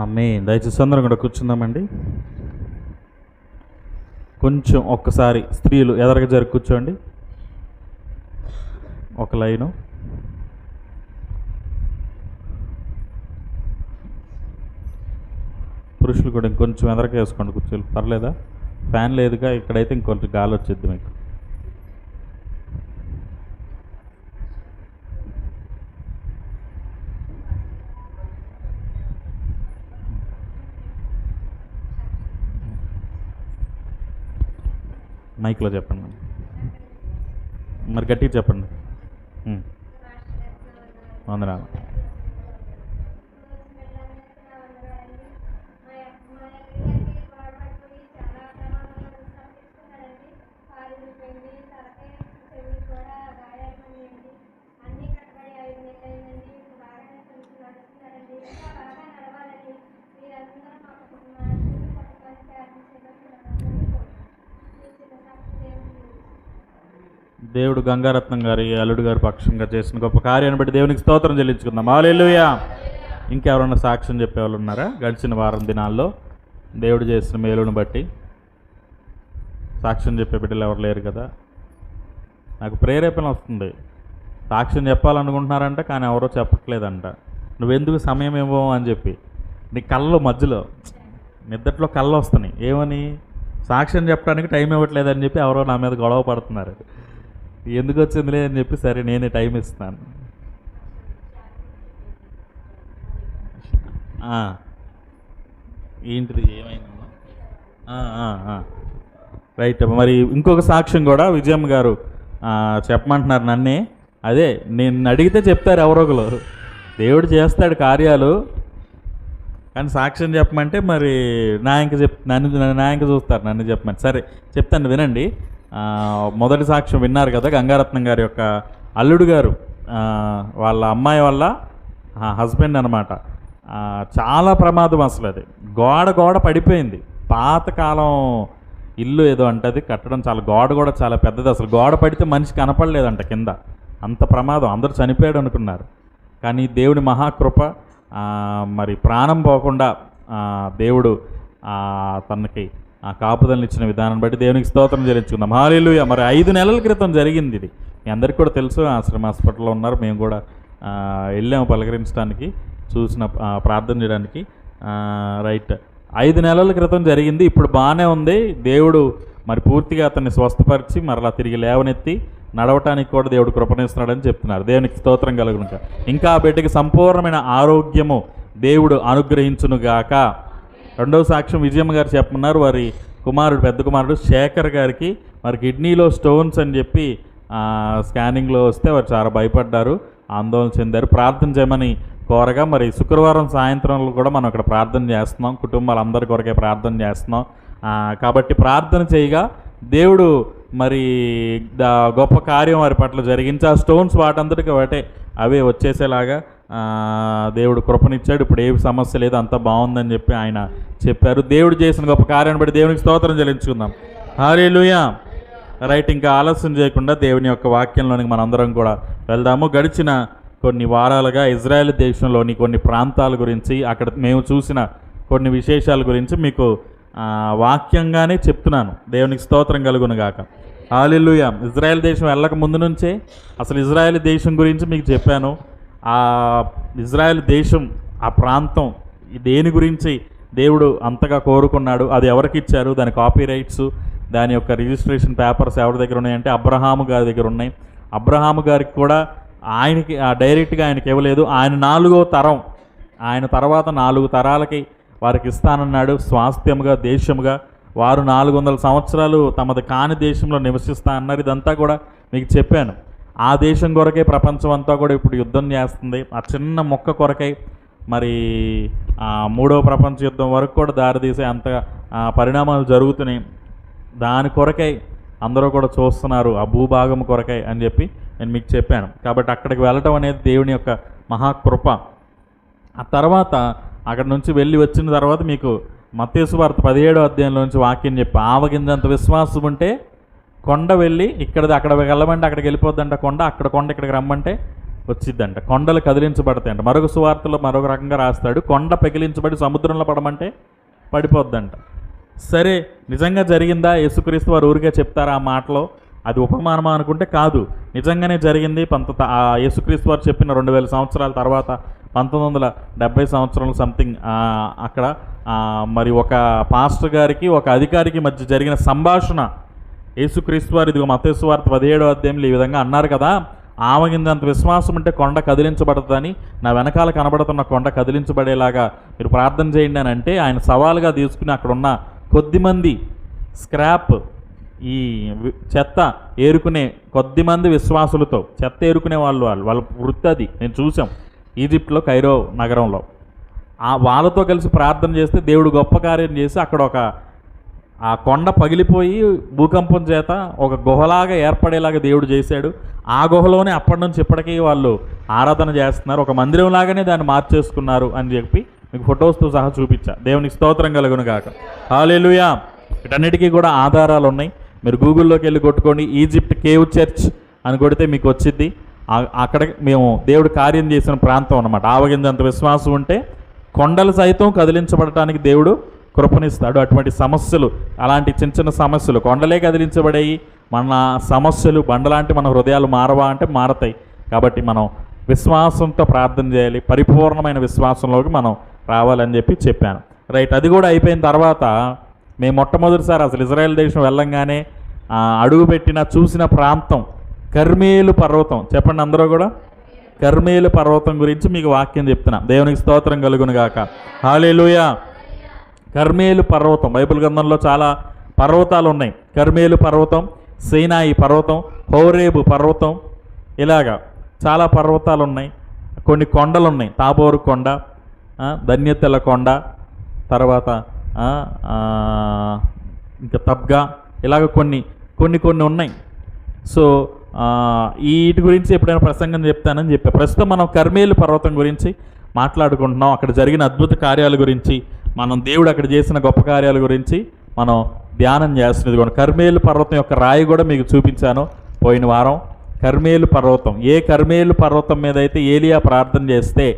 ఆమేన్. దయచేసి అందరం కూడా కూర్చుందామండి. కొంచెం ఒక్కసారి స్త్రీలు ఎదరగా జరిగి కూర్చోండి, ఒక లైను. పురుషులు కూడా ఇంకొంచెం ఎదరగా వేసుకోండి కూర్చోలు, పర్లేదా? ఫ్యాన్ లేదుగా ఇక్కడైతే ఇంకొంచెం గాలి వచ్చేద్ది మీకు. మైక్లో చెప్పండి, మరి గట్టిగా చెప్పండి. వందనాలు. దేవుడు గంగారత్నం గారి అల్లుడు గారి పక్షంగా చేసిన గొప్ప కార్యాన్ని బట్టి దేవునికి స్తోత్రం చెల్లించుకుందాం. హల్లెలూయా. ఇంకెవరన్నా సాక్ష్యం చెప్పేవాళ్ళు ఉన్నారా? గడిచిన వారం దినాల్లో దేవుడు చేసిన మేలును బట్టి సాక్ష్యం చెప్పే బిడ్డలు ఎవరు లేరు కదా. నాకు ప్రేరేపణ వస్తుంది, సాక్ష్యం చెప్పాలనుకుంటున్నారంట కానీ ఎవరో చెప్పట్లేదంట. నువ్వెందుకు సమయం ఇవ్వవు అని చెప్పి నీ కళ్ళలో మధ్యలో నిద్దట్లో కళ్ళు వస్తున్నాయి. ఏమని? సాక్ష్యం చెప్పడానికి టైం ఇవ్వట్లేదని చెప్పి ఎవరో నా మీద గొడవ పడుతున్నారు. ఎందుకు వచ్చిందిలే అని చెప్పి సరే నేనే టైం ఇస్తాను. ఏంటిది ఏమైందమ్మా? రైట్. మరి ఇంకొక సాక్ష్యం కూడా విజయమ్మ గారు చెప్పమంటున్నారు నన్నే. అదే నేను అడిగితే చెప్తారు ఎవరొకరు. దేవుడు చేస్తాడు కార్యాలు, కానీ సాక్ష్యం చెప్పమంటే మరి నా ఇంక చూస్తారు నన్ను చెప్పమని. సరే చెప్తాను, వినండి. మొదటి సాక్ష్యం విన్నారు కదా, గంగారత్నం గారి యొక్క అల్లుడు గారు వాళ్ళ అమ్మాయి వల్ల హస్బెండ్ అనమాట. చాలా ప్రమాదం అసలు. అది గోడ పడిపోయింది. పాతకాలం ఇల్లు ఏదో అంటది కట్టడం, చాలా గోడ కూడా చాలా పెద్దది. అసలు గోడ పడితే మనిషి కనపడలేదంట కింద, అంత ప్రమాదం. అందరూ చనిపోయాడు అనుకున్నారు. కానీ దేవుడి మహాకృప, మరి ప్రాణం పోకుండా దేవుడు తనకి కాపుదలను ఇచ్చిన విధానం బట్టి దేవునికి స్తోత్రం చెల్లించుకుందాం. హల్లెలూయా. మరి 5 నెలల క్రితం జరిగింది ఇది. మీ అందరికీ కూడా తెలుసు, ఆశ్రమ హాస్పిటల్లో ఉన్నారు. మేము కూడా వెళ్ళాము పలకరించడానికి, చూసిన ప్రార్థన చేయడానికి. రైట్. 5 నెలల క్రితం జరిగింది. ఇప్పుడు బాగానే ఉంది. దేవుడు మరి పూర్తిగా అతన్ని స్వస్థపరిచి మరలా తిరిగి లేవనెత్తి నడవటానికి కూడా దేవుడు కృపణిస్తున్నాడని చెప్తున్నారు. దేవునికి స్తోత్రం కలుగునుగా. ఇంకా ఆ బిడ్డకి సంపూర్ణమైన ఆరోగ్యము దేవుడు అనుగ్రహించునుగాక. రెండవ సాక్ష్యం విజయమ్మ గారు చెప్పమన్నారు. వారి పెద్ద కుమారుడు శేఖర్ గారికి మరి కిడ్నీలో స్టోన్స్ అని చెప్పి స్కానింగ్లో వస్తే వారు చాలా భయపడ్డారు, ఆందోళన చెందారు. ప్రార్థన చేయమని కోరగా మరి శుక్రవారం సాయంత్రంలో కూడా మనం ఇక్కడ ప్రార్థన చేస్తున్నాం. కుటుంబాలందరి కొరకే ప్రార్థన చేస్తున్నాం. కాబట్టి ప్రార్థన చేయగా దేవుడు మరి గొప్ప కార్యం వారి పట్ల జరిగించి ఆ స్టోన్స్ వాటంతటికి వాటే అవే వచ్చేసేలాగా దేవుడు కృపనిచ్చాడు. ఇప్పుడు ఏ సమస్య లేదు, అంతా బాగుందని చెప్పి ఆయన చెప్పారు. దేవుడు చేసిన గొప్ప కార్యాన్ని బట్టి దేవునికి స్తోత్రం చెల్లించుకుందాం. హల్లెలూయా. రైట్. ఇంకా ఆలస్యం చేయకుండా దేవుని యొక్క వాక్యంలోనికి మనందరం కూడా వెళ్దాము. గడిచిన కొన్ని వారాలుగా ఇజ్రాయెల్ దేశంలోని కొన్ని ప్రాంతాల గురించి, అక్కడ మేము చూసిన కొన్ని విశేషాల గురించి మీకు వాక్యంగానే చెప్తున్నాను. దేవునికి స్తోత్రం కలుగునుగాక. హల్లెలూయా. ఇజ్రాయెల్ దేశం వెళ్ళక ముందు నుంచే అసలు ఇజ్రాయెల్ దేశం గురించి మీకు చెప్పాను. ఆ ఇజ్రాయెల్ దేశం, ఆ ప్రాంతం దేని గురించి దేవుడు అంతగా కోరుకున్నాడు, అది ఎవరికి ఇచ్చారు, దాని కాపీ రైట్స్, దాని యొక్క రిజిస్ట్రేషన్ పేపర్స్ ఎవరి దగ్గర ఉన్నాయంటే అబ్రహాము గారి దగ్గర ఉన్నాయి. అబ్రహాము గారికి కూడా ఆయనకి డైరెక్ట్గా ఆయనకి ఇవ్వలేదు. ఆయన 4వ తరం, ఆయన తర్వాత 4 తరాలకి వారికి ఇస్తానన్నాడు స్వాస్థ్యముగా, దేశముగా. వారు 400 సంవత్సరాలు తమది కాని దేశంలో నివసిస్తా అన్నారు. ఇదంతా కూడా మీకు చెప్పాను. ఆ దేశం కొరకే ప్రపంచం అంతా కూడా ఇప్పుడు యుద్ధం చేస్తుంది. ఆ చిన్న మొక్క కొరకై మరి 3వ ప్రపంచ యుద్ధం వరకు కూడా దారితీసే అంత పరిణామాలు జరుగుతున్నాయి. దాని కొరకై అందరూ కూడా చూస్తున్నారు, ఆ భూభాగం కొరకై అని చెప్పి నేను మీకు చెప్పాను. కాబట్టి అక్కడికి వెళ్ళటం అనేది దేవుని యొక్క మహాకృప. ఆ తర్వాత అక్కడ నుంచి వెళ్ళి వచ్చిన తర్వాత మీకు మత్తయి సువార్త 17వ అధ్యాయంలో నుంచి వాక్యం చెప్పి ఆవగింజంత విశ్వాసం ఉంటే కొండ వెళ్ళి అక్కడ వెళ్ళమంటే అక్కడికి వెళ్ళిపోద్దంట కొండ ఇక్కడికి రమ్మంటే వచ్చిద్దంట. కొండలు కదిలించబడతాయంట. మరొక సువార్తలో మరొక రకంగా రాస్తాడు, కొండ పెకిలించబడి సముద్రంలో పడమంటే పడిపోద్దంట. సరే, నిజంగా జరిగిందా? యేసుక్రీస్తు వారు ఊరికే చెప్తారా ఆ మాటలో? అది ఉపమానమా అనుకుంటే కాదు, నిజంగానే జరిగింది. యేసుక్రీస్తు వారు చెప్పిన 2000 సంవత్సరాల తర్వాత 1970 సంవత్సరాలు సంథింగ్ అక్కడ మరి ఒక పాస్టర్ గారికి ఒక అధికారికి మధ్య జరిగిన సంభాషణ యేసుక్రీస్తు వారు ఇదిగో మత్తయి సువార్త 17వ అధ్యాయంలో ఈ విధంగా అన్నారు కదా, ఆవగింజంత విశ్వాసం ఉంటే కొండ కదిలించబడుతుందని, నా వెనకాల కనబడుతున్న కొండ కదిలించబడేలాగా మీరు ప్రార్థన చేయండి అని అంటే ఆయన సవాలుగా తీసుకుని అక్కడున్న కొద్దిమంది స్క్రాప్, ఈ చెత్త ఏరుకునే కొద్దిమంది విశ్వాసులతో, చెత్త ఏరుకునే వాళ్ళ వృత్తి అది నేను చూసాం ఈజిప్ట్లో కైరో నగరంలో. వాళ్ళతో కలిసి ప్రార్థన చేస్తే దేవుడు గొప్ప కార్యం చేసి అక్కడ ఆ కొండ పగిలిపోయి భూకంపం చేత ఒక గుహలాగా ఏర్పడేలాగా దేవుడు చేశాడు. ఆ గుహలోనే అప్పటి నుంచి ఇప్పటికీ వాళ్ళు ఆరాధన చేస్తున్నారు. ఒక మందిరం లాగానే దాన్ని మార్చేసుకున్నారు అని చెప్పి మీకు ఫొటోస్తో సహా చూపించా. దేవునికి స్తోత్రం కలుగును గాక. హల్లెలూయా. వీటన్నిటికీ కూడా ఆధారాలు ఉన్నాయి. మీరు గూగుల్లోకి వెళ్ళి కొట్టుకోండి, ఈజిప్ట్ కేవ్ చర్చ్ అని కొడితే మీకు వచ్చింది. అక్కడ మేము దేవుడు కార్యం చేసిన ప్రాంతం అన్నమాట. ఆవగింజంత విశ్వాసం ఉంటే కొండలు సైతం కదిలించబడటానికి దేవుడు కృపణిస్తాడు. అటువంటి సమస్యలు, అలాంటి చిన్న చిన్న సమస్యలు, కొండలే కదిలించబడాయి, మన సమస్యలు బండలాంటి మన హృదయాలు మారవా అంటే మారతాయి. కాబట్టి మనం విశ్వాసంతో ప్రార్థన చేయాలి, పరిపూర్ణమైన విశ్వాసంలోకి మనం రావాలని చెప్పాను. రైట్, అది కూడా అయిపోయిన తర్వాత మేము మొట్టమొదటిసారి అసలు ఇజ్రాయెల్ దేశం వెళ్ళంగానే అడుగుపెట్టిన చూసిన ప్రాంతం కర్మేలు పర్వతం. చెప్పండి అందరూ కూడా. కర్మేలు పర్వతం గురించి మీకు వాక్యం చెప్తున్నా. దేవునికి స్తోత్రం కలుగును గాక. హల్లెలూయా. కర్మేలు పర్వతం, బైబిల్ గ్రంథంలో చాలా పర్వతాలు ఉన్నాయి. కర్మేలు పర్వతం, సీనాయి పర్వతం, హోరేబు పర్వతం, ఇలాగా చాలా పర్వతాలు ఉన్నాయి. కొన్ని కొండలు ఉన్నాయి, తాబోరు కొండ, ధన్యతల కొండ, తర్వాత ఇంకా తబ్గా, ఇలాగ కొన్ని ఉన్నాయి. సో వీటి గురించి ఎప్పుడైనా ప్రసంగం చెప్తానని చెప్పా. ప్రస్తుతం మనం కర్మేలు పర్వతం గురించి మాట్లాడుకుంటున్నాం. అక్కడ జరిగిన అద్భుత కార్యాల గురించి, మనం దేవుడు అక్కడ చేసిన గొప్ప కార్యాల గురించి మనం ధ్యానం చేస్తున్నది కూడా. కర్మేలు పర్వతం యొక్క రాయి కూడా మీకు చూపించాను పోయిన వారం. కర్మేలు పర్వతం, ఏ కర్మేలు పర్వతం మీద అయితే ఏలియా ప్రార్థన చేస్తే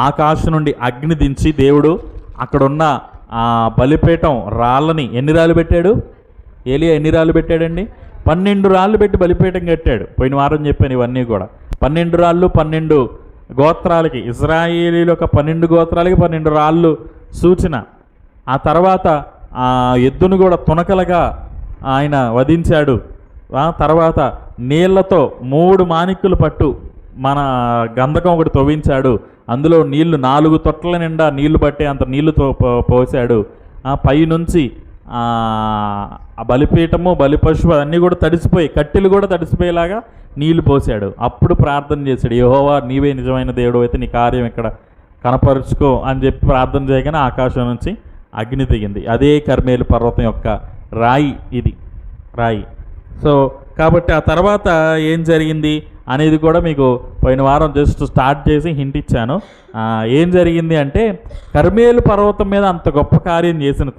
ఆకాశం నుండి అగ్ని దించి దేవుడు అక్కడున్న ఆ బలిపీఠం రాళ్ళని ఎన్ని రాళ్ళు పెట్టాడు? ఏలియా ఎన్ని రాళ్ళు పెట్టాడండి? 12 రాళ్ళు పెట్టి బలిపీఠం కట్టాడు. పోయిన వారం చెప్పాను ఇవన్నీ కూడా. 12 రాళ్ళు 12 గోత్రాలకి, ఇజ్రాయేలీల యొక్క 12 గోత్రాలకి 12 రాళ్ళు సూచన. ఆ తర్వాత ఆ ఎద్దును కూడా తునకలుగా ఆయన వధించాడు. తర్వాత నీళ్లతో 3 మాణిక్యులు పట్టు మన గంధకం ఒకటి తవ్వించాడు. అందులో నీళ్లు 4 తొట్ల నిండా నీళ్లు పట్టే అంత నీళ్లు పోసాడు. పైనుంచి ఆ బలిపీఠము, బలిపశువు అన్నీ కూడా తడిసిపోయి, కట్టెలు కూడా తడిసిపోయేలాగా నీళ్లు పోసాడు. అప్పుడు ప్రార్థన చేశాడు, యెహోవా నీవే నిజమైన దేవుడు అయితే నీ కార్యం ఇక్కడ కనపరుచుకో అని చెప్పి ప్రార్థన చేయగానే ఆకాశం నుంచి అగ్ని దిగింది. అదే కర్మేలు పర్వతం యొక్క రాయి, ఇది రాయి. సో కాబట్టి ఆ తర్వాత ఏం జరిగింది అనేది కూడా మీకు పోయిన వారం జస్ట్ స్టార్ట్ చేసి హింట్ ఇచ్చాను. ఏం జరిగింది అంటే, కర్మేలు పర్వతం మీద అంత గొప్ప కార్యం చేసిన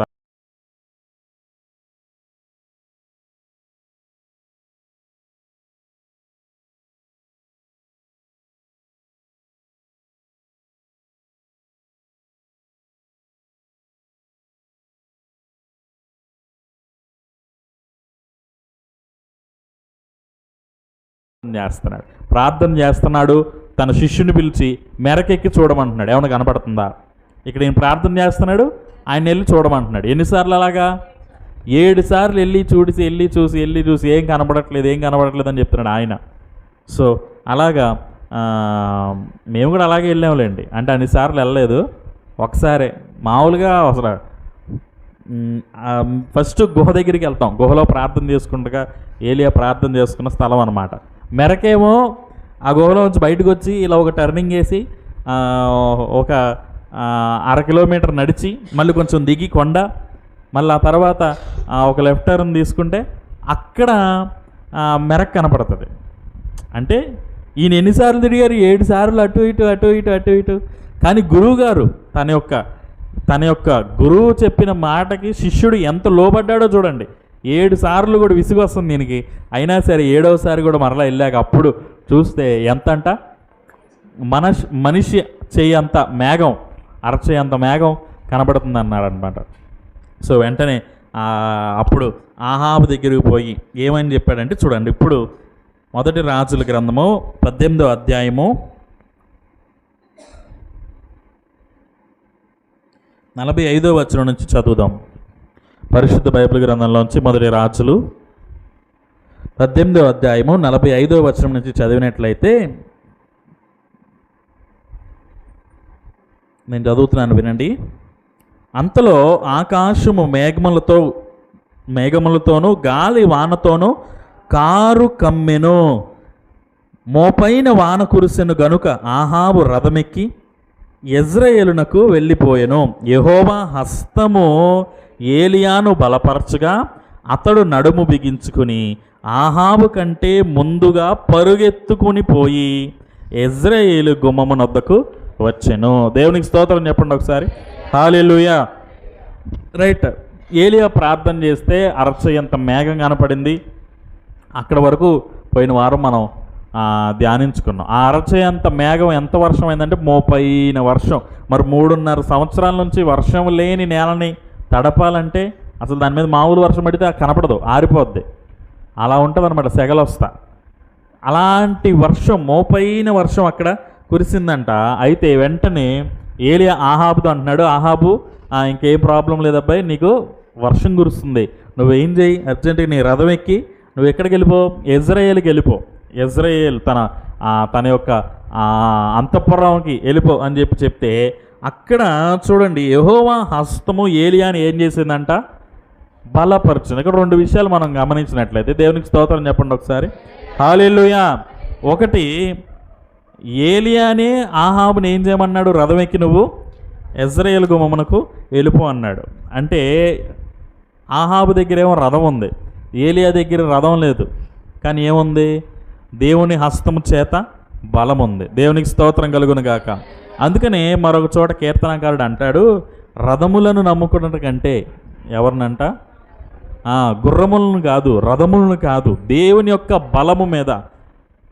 చేస్తున్నాడు, ప్రార్థన చేస్తున్నాడు. తన శిష్యుని పిలిచి మెరకెక్కి చూడమంటున్నాడు. ఏమైనా కనపడుతుందా? ఇక్కడ ఈయన ప్రార్థన చేస్తున్నాడు, ఆయన వెళ్ళి చూడమంటున్నాడు. ఎన్నిసార్లు అలాగా? 7 సార్లు వెళ్ళి చూసి ఏం కనపడట్లేదు అని చెప్తున్నాడు ఆయన. సో అలాగా మేము కూడా అలాగే వెళ్ళాములేండి. అంటే అన్నిసార్లు వెళ్ళలేదు, ఒకసారే. మామూలుగా అసలు ఫస్ట్ గుహ దగ్గరికి వెళ్తాం. గుహలో ప్రార్థన చేసుకుంటగా ఏలియా ప్రార్థన చేసుకున్న స్థలం అన్నమాట. మెరకేమో ఆ గుహలో నుంచి బయటకు వచ్చి ఇలా ఒక టర్నింగ్ వేసి ఒక 1/2 కిలోమీటర్ నడిచి మళ్ళీ కొంచెం దిగి కొండ, మళ్ళీ ఆ తర్వాత ఒక లెఫ్ట్ టర్న్ తీసుకుంటే అక్కడ మెరక్ కనపడుతుంది. అంటే ఈయన ఎన్నిసార్లు తిరిగారు? 7 సార్లు అటు ఇటు. కానీ గురువుగారు తన యొక్క తన యొక్క గురువు చెప్పిన మాటకి శిష్యుడు ఎంత లోబడ్డాడో చూడండి. 7 సార్లు కూడా విసుగు వస్తుంది దీనికి, అయినా సరే 7వసారి కూడా మరలా వెళ్ళాక అప్పుడు చూస్తే ఎంతంట, మనిషి చెయ్యంత మేఘం, అరచేయంత మేఘం కనబడుతుంది అన్నాడు అనమాట. సో వెంటనే అప్పుడు ఆహాబు దగ్గరికి పోయి ఏమని చెప్పాడంటే చూడండి, ఇప్పుడు 1 రాజుల గ్రంథము 18వ అధ్యాయము 45వ వచనం నుంచి చదువుదాం. పరిశుద్ధ బైబిల్ గ్రంథంలోంచి 1 రాజులు 18వ అధ్యాయము 45వ వచనం నుంచి చదివినట్లయితే, నేను చదువుతున్నాను వినండి. అంతలో ఆకాశము మేఘములతోనూ గాలి వానతోనూ కారు కమ్మెను, మోపైన వాన కురిసెను గనుక ఆహాబు రథమెక్కి యెజ్రెయేలునకు వెళ్ళిపోయెను. యెహోవా హస్తము ఏలియాను బలపరచుగా అతడు నడుము బిగించుకుని ఆహాబు కంటే ముందుగా పరుగెత్తుకుని పోయి యెజ్రెయేలు గుమ్మమునొద్దకు వచ్చెను. దేవునికి స్తోత్రం చెప్పండి ఒకసారి. హల్లెలూయా. రైట్, ఏలియా ప్రార్థన చేస్తే అరచేయంత మేఘం కనపడింది. అక్కడ వరకు పోయిన వారం మనం ధ్యానించుకున్నాం. ఆ అరచేయంత మేఘం ఎంత వర్షం అయిందంటే మోపైన వర్షం. మరి 3.5 సంవత్సరాల నుంచి వర్షం లేని నేలని తడపాలంటే అసలు దాని మీద మామూలు వర్షం పడితే కనపడదు, ఆరిపోద్ది. అలా ఉంటుంది అనమాట, సెగలు వస్తా. అలాంటి వర్షం, మోపైన వర్షం అక్కడ కురిసిందంట. అయితే వెంటనే ఏలియా ఆహాబుతో అంటున్నాడు, ఆహాబు ఇంకేం ప్రాబ్లం లేదబ్బాయి, నీకు వర్షం కురుస్తుంది, నువ్వేం చేయి, అర్జెంటుగా నీ రథం ఎక్కి నువ్వు ఎక్కడికి వెళ్ళిపో, యెజ్రెయేలుకి వెళ్ళిపో, యెజ్రెయేలు తన యొక్క అంతఃపురంకి వెళ్ళిపో అని చెప్తే అక్కడ చూడండి యెహోవా హస్తము ఏలియాని ఏం చేసిందంట, బలపరిచింది. ఇక్కడ 2 విషయాలు మనం గమనించినట్లయితే దేవునికి స్తోత్రం చెప్పండి ఒకసారి. హల్లెలూయా. ఒకటి, ఏలియానే ఆహాబుని ఏం చేయమన్నాడు, రథం ఎక్కి నువ్వు యెజ్రెయేలు గుమ్మమునకు వెళ్ళిపో అన్నాడు. అంటే ఆహాబు దగ్గర ఏమో రథం ఉంది, ఏలియా దగ్గర రథం లేదు. కానీ ఏముంది, దేవుని హస్తము చేత బలం ఉంది. దేవునికి స్తోత్రం కలుగును గాక. అందుకనే మరొక చోట కీర్తనకారుడు అంటాడు, రథములను నమ్ముకున్నట కంటే ఎవరినంట, గుర్రములను కాదు, రథములను కాదు, దేవుని యొక్క బలము మీద,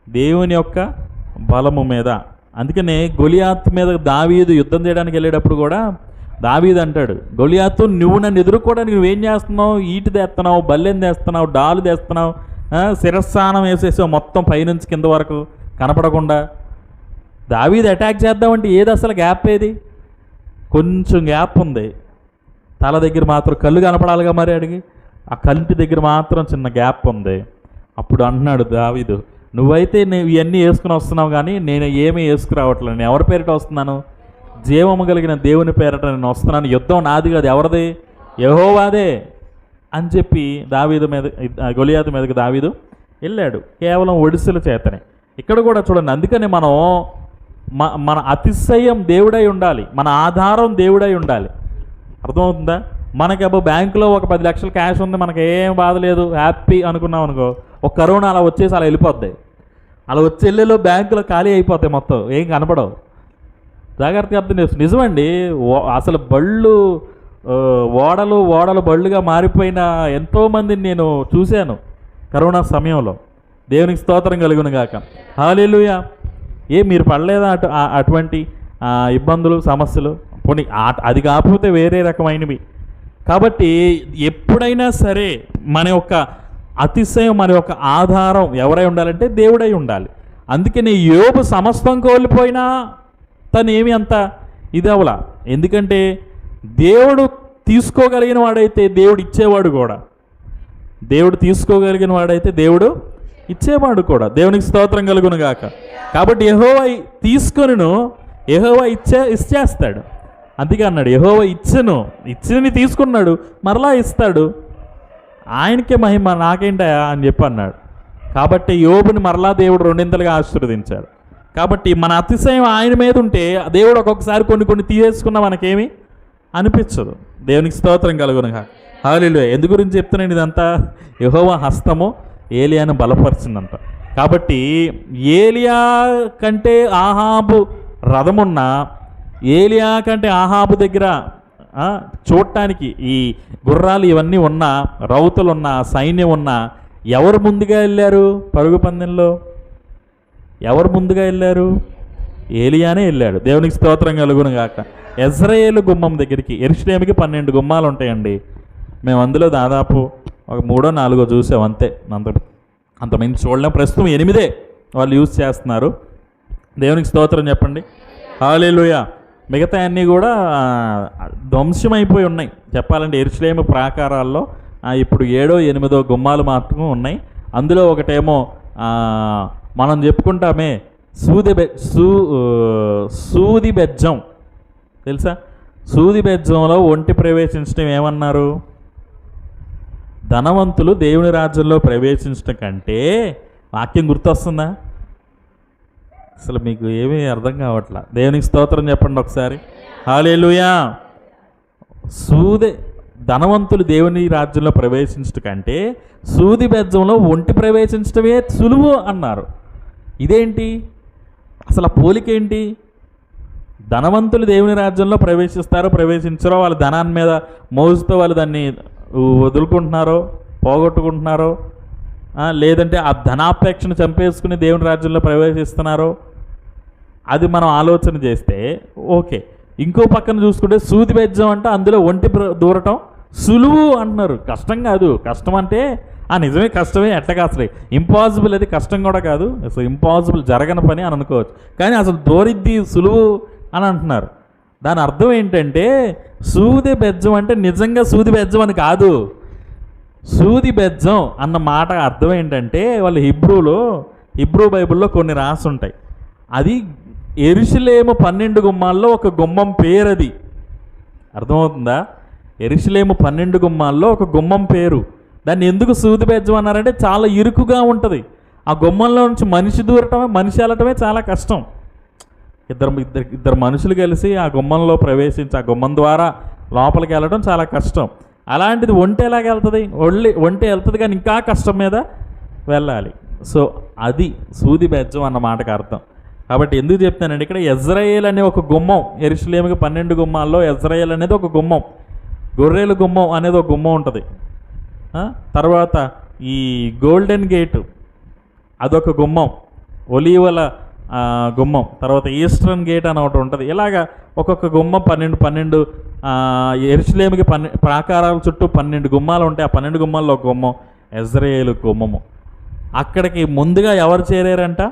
దేవుని యొక్క బలము మీద. అందుకనే గొలియాతు మీద దావీదు యుద్ధం చేయడానికి వెళ్ళేటప్పుడు కూడా దావీదు అంటాడు, గొలియాతు నువ్వు నన్ను ఎదుర్కోవడానికి నువ్వేం చేస్తున్నావు, ఈటి తెస్తున్నావు, బల్లెం తెస్తున్నావు, డాలు తెస్తున్నావు, శిరస్సానం వేసేసావు మొత్తం పైనుంచి కింద వరకు కనపడకుండా. దావీదు అటాక్ చేద్దామంటే ఏది అసలు గ్యాప్, ఏది కొంచెం గ్యాప్ ఉంది. తల దగ్గర మాత్రం కళ్ళు కనపడాలిగా, మరి అడిగి ఆ కంటి దగ్గర మాత్రం చిన్న గ్యాప్ ఉంది. అప్పుడు అంటున్నాడు దావీదు, నువ్వైతే ఇవన్నీ వేసుకుని వస్తున్నావు కానీ నేను ఏమీ వేసుకురావట్లేదు, నేను ఎవరి పేరిట వస్తున్నాను, జీవము కలిగిన దేవుని పేరిట నేను వస్తున్నాను, యుద్ధం నాది కాదు, ఎవరిది, యెహోవాదే అని చెప్పి దావీదు మీద, గొలియాతు మీదకి దావీదు వెళ్ళాడు కేవలం ఒడిసెల చేతనే. ఇక్కడ కూడా చూడండి, అందుకని మనం మన అతిశయం దేవుడై ఉండాలి, మన ఆధారం దేవుడై ఉండాలి. అర్థమవుతుందా? మనకి బ్యాంకులో ఒక 10 లక్షల క్యాష్ ఉంది, మనకి ఏం బాధ లేదు, హ్యాపీ అనుకున్నాం అనుకో, ఒక కరోనా అలా వచ్చేసి అలా వెళ్ళిపోద్ది. అలా వచ్చి వెళ్ళేలో బ్యాంకులో ఖాళీ అయిపోతాయి, మొత్తం ఏం కనపడవు. జాగ్రత్తగా అర్థం చేసుకో. నిజమండి, అసలు ఓడలు బళ్ళుగా మారిపోయిన ఎంతోమందిని నేను చూశాను కరోనా సమయంలో. దేవునికి స్తోత్రం కలుగును గాక. హల్లెలూయా. మీరు పడలేదా అటువంటి ఇబ్బందులు, సమస్యలు? పోనీ అది కాకపోతే వేరే రకమైనవి. కాబట్టి ఎప్పుడైనా సరే మన యొక్క అతిశయం, మన యొక్క ఆధారం ఎవరై ఉండాలంటే దేవుడై ఉండాలి. అందుకని యోబు సమస్తం కోల్పోయినా తను ఏమి అంత ఇది అవలా. ఎందుకంటే దేవుడు తీసుకోగలిగిన వాడైతే దేవుడు ఇచ్చేవాడు కూడా, దేవుడు తీసుకోగలిగిన వాడైతే దేవుడు ఇచ్చేవాడు కూడా. దేవునికి స్తోత్రం కలుగును గాక. కాబట్టి యెహోవా తీసుకొనిను, యెహోవా ఇచ్చేస్తాడు. అందుకే అన్నాడు, యెహోవా ఇచ్చిని తీసుకున్నాడు, మరలా ఇస్తాడు, ఆయనకే మహిమ, నాకేంటయా అని చెప్పి అన్నాడు. కాబట్టి యోబుని మరలా దేవుడు 2 ఆశీర్వదించాడు. కాబట్టి మన అతిశయం ఆయన మీద ఉంటే దేవుడు ఒక్కొక్కసారి కొన్ని తీసేసుకున్నా మనకేమి అనిపించదు. దేవునికి స్తోత్రం కలుగును గాక. హల్లెలూయా. ఎందు గురించి చెప్తున్నాను ఇదంతా? యెహోవా హస్తము ఏలియాను బలపరిచిందంట. కాబట్టి ఏలియా కంటే ఆహాబు రథమున్నా, ఏలియా కంటే ఆహాబు దగ్గర చూడటానికి ఈ గుర్రాలు ఇవన్నీ ఉన్న, రౌతులు ఉన్న, సైన్యం ఉన్న, ఎవరు ముందుగా వెళ్ళారు పరుగు పందెంలో? ఎవరు ముందుగా వెళ్ళారు? ఏలియానే వెళ్ళాడు. దేవునికి స్తోత్రం కలుగును గాక. యెజ్రెయేలు గుమ్మం దగ్గరికి, యెరూషలేముకి 12 గుమ్మాలు ఉంటాయండి. మేము అందులో దాదాపు ఒక 3 or 4 చూసాం అంతే. అంతమంది చూడలేం. ప్రస్తుతం 8 వాళ్ళు యూజ్ చేస్తున్నారు. దేవునికి స్తోత్రం చెప్పండి. హల్లెలూయా. మిగతా అన్నీ కూడా ధ్వంసమైపోయి ఉన్నాయి. చెప్పాలంటే యెరూషలేము ప్రాకారాల్లో ఇప్పుడు 7, 8 గుమ్మాలు మాత్రమే ఉన్నాయి. అందులో ఒకటేమో మనం చెప్పుకుంటామే సూది బెజ్జం, తెలుసా? సూది బెజ్జంలో ఒంటి ప్రవేశించడం ఏమన్నారు? ధనవంతులు దేవుని రాజ్యంలో ప్రవేశించడం కంటే, వాక్యం గుర్తొస్తుందా? అసలు మీకు ఏమీ అర్థం కావట్లా. దేవునికి స్తోత్రం చెప్పండి ఒకసారి. హల్లెలూయా. ధనవంతులు దేవుని రాజ్యంలో ప్రవేశించడం కంటే సూది బెజ్జంలో ఒంటి ప్రవేశించడమే సులువు అన్నారు. ఇదేంటి అసలు? పోలికేంటి? ధనవంతులు దేవుని రాజ్యంలో ప్రవేశించరో, వాళ్ళ ధనాన్ని మీద మోజుతో వాళ్ళు దాన్ని వదులుకుంటున్నారో, పోగొట్టుకుంటున్నారో, లేదంటే ఆ ధనాపేక్షను చంపేసుకుని దేవుని రాజ్యంలో ప్రవేశిస్తున్నారో, అది మనం ఆలోచన చేస్తే ఓకే. ఇంకో పక్కన చూసుకుంటే సూది బెజ్జం అంటే అందులో ఒంటి దూరటం సులువు అంటున్నారు. కష్టం కాదు. కష్టం అంటే నిజమే కష్టమే, ఎట్లా అసలు ఇంపాసిబుల్, అది కష్టం కూడా కాదు, అసలు ఇంపాసిబుల్, జరగని పని అని అనుకోవచ్చు. కానీ అసలు దూరిద్ది సులువు అని అంటున్నారు. దాని అర్థం ఏంటంటే సూది బెజ్జం అంటే నిజంగా సూది బెజ్జం అని కాదు. సూది బెజ్జం అన్న మాట అర్థం ఏంటంటే వాళ్ళు హిబ్రూ బైబిల్లో కొన్ని రాసి ఉంటాయి. అది యెరూషలేము 12 గుమ్మాల్లో ఒక గుమ్మం పేరు. అది అర్థమవుతుందా? యెరూషలేము 12 గుమ్మాల్లో ఒక గుమ్మం పేరు. దాన్ని ఎందుకు సూది బెజ్జం అన్నారంటే చాలా ఇరుకుగా ఉంటుంది. ఆ గుమ్మంలో నుంచి మనిషి వెళ్ళటమే చాలా కష్టం. ఇద్దరు మనుషులు కలిసి ఆ గుమ్మంలో ప్రవేశించి ఆ గుమ్మం ద్వారా లోపలికి వెళ్ళడం చాలా కష్టం. అలాంటిది ఒంటి ఎలాగ వెళ్తుంది? ఒంటి వెళ్తుంది కానీ ఇంకా కష్టం మీద వెళ్ళాలి. సో అది సూది బెజ్జం అన్న మాటకు అర్థం. కాబట్టి ఎందుకు చెప్తానండి, ఇక్కడ యెజ్రెయేలు అనే ఒక గుమ్మం, యెరూషలేముకి 12 గుమ్మాల్లో యెజ్రెయేలు అనేది ఒక గుమ్మం, గొర్రెల గుమ్మం అనేది ఒక గుమ్మం ఉంటుంది. తర్వాత ఈ గోల్డెన్ గేటు అదొక గుమ్మం, ఒలీవల గుమ్మం, తర్వాత ఈస్టర్న్ గేట్ అని ఒకటి ఉంటుంది. ఇలాగా ఒక్కొక్క గుమ్మం 12 యెరూషలేముకి ప్రాకారాల చుట్టూ 12 గుమ్మాలు ఉంటాయి. ఆ 12 గుమ్మాల్లో ఒక గుమ్మం యెజ్రెయేలు గుమ్మము. అక్కడికి ముందుగా ఎవరు చేరారంట?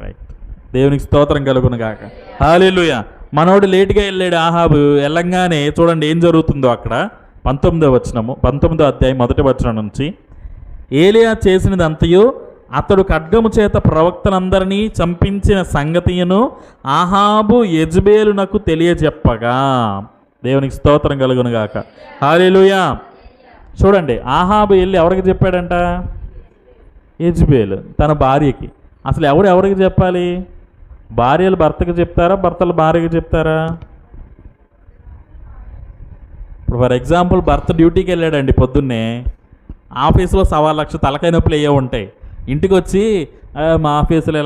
రైట్. దేవునికి స్తోత్రం కలుగును గాక. హల్లెలూయా. మనోడు లేటుగా వెళ్ళాడు ఆహాబు. వెళ్ళంగానే చూడండి ఏం జరుగుతుందో అక్కడ. 19వ అధ్యాయం 1వ వచనం నుంచి, ఏలియా చేసినదంతయు అతడు ఖడ్గము చేత ప్రవక్తలందరినీ చంపించిన సంగతియును ఆహాబు యెజబేలునకు తెలియజెప్పగా. దేవునికి స్తోత్రం కలుగును గాక. హల్లెలూయా. చూడండి, ఆహాబు వెళ్ళి ఎవరికి చెప్పాడంట? యెజబేలు తన భార్యకి. అసలు ఎవరికి చెప్పాలి? భార్యలు భర్తకు చెప్తారా, భర్తలు భార్యకి చెప్తారా? ఇప్పుడు ఫర్ ఎగ్జాంపుల్ భర్త డ్యూటీకి వెళ్ళాడండి పొద్దున్నే, ఆఫీసులో 1,00,000 తలకాయ నొప్పులు అయ్యే ఉంటాయి. ఇంటికి వచ్చి మా ఆఫీసులో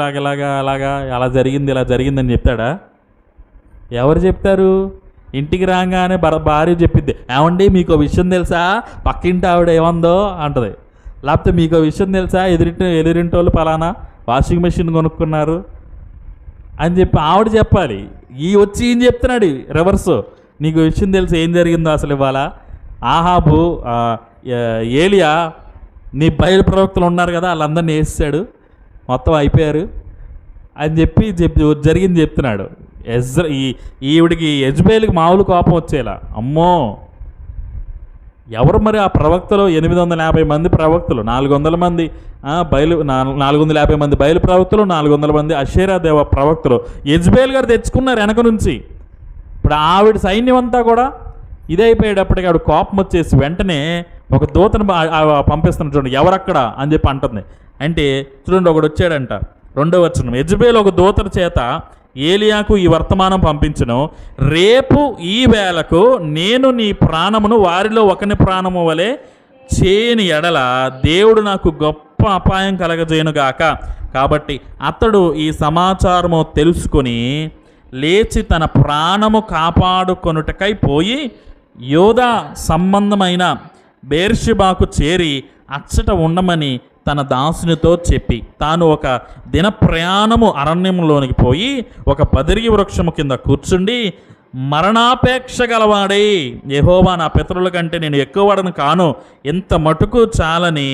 అలా జరిగింది ఇలా జరిగిందని చెప్తాడా? ఎవరు చెప్తారు? ఇంటికి రాగానే భార్య చెప్పిద్ది, ఏమండి మీకు విషయం తెలుసా, పక్కింటి ఆవిడ ఏమందో అంటది. లేకపోతే మీకు విషయం తెలుసా, ఎదురింటోళ్ళు పలానా వాషింగ్ మెషిన్ కొనుక్కున్నారు అని చెప్పి ఆవిడ చెప్పాలి. వచ్చి ఏం చెప్తున్నాడు రివర్స్, నీకు విషయం తెలిసి ఏం జరిగిందో అసలు ఇవాళ ఆహాబు ఏలియా నీ బయలు ప్రవక్తలు ఉన్నారు కదా వాళ్ళందరినీ వేసాడు, మొత్తం అయిపోయారు అని చెప్పి జరిగింది చెప్తున్నాడు. ఈవిడికి యెజబేలుకి మామూలు కోపం వచ్చేలా, అమ్మో ఎవరు మరి ఆ ప్రవక్తలు? 850 మంది ప్రవక్తలు, 400 మంది 450 మంది బయలు ప్రవక్తలు, 400 మంది అషేరా దేవ ప్రవక్తలు యెజబేల్ గారు తెచ్చుకున్నారు వెనక నుంచి. ఇప్పుడు ఆవిడ సైన్యం అంతా కూడా ఇదైపోయేటప్పటికి ఆవిడ కోపం వచ్చేసి వెంటనే ఒక దూతను పంపిస్తున్నాడు. చూడండి ఎవరక్కడ అని చెప్పి అంటుంది. అంటే చూడండి ఒకడు వచ్చాడంట. 2వ వచనం, యెజబేలు ఒక దూతల చేత ఏలియాకు ఈ వర్తమానం పంపించును, రేపు ఈ వేళకు నేను నీ ప్రాణమును వారిలో ఒకని ప్రాణము వలె చేయని ఎడల దేవుడు నాకు గొప్ప అపాయం కలగజేయునుగాక. కాబట్టి అతడు ఈ సమాచారము తెలుసుకొని లేచి తన ప్రాణము కాపాడుకొనుటకై పోయి యోధా సంబంధమైన బెయేర్షెబాకు చేరి అచ్చట ఉండమని తన దాసునితో చెప్పి తాను ఒక దిన ప్రయాణము అరణ్యంలోనికి పోయి ఒక బదరీ వృక్షము కింద కూర్చుండి మరణాపేక్ష గలవాడై యెహోవా నా పితరుల కంటే నేను ఎక్కువవాడను కాను, ఇంత మటుకు చాలని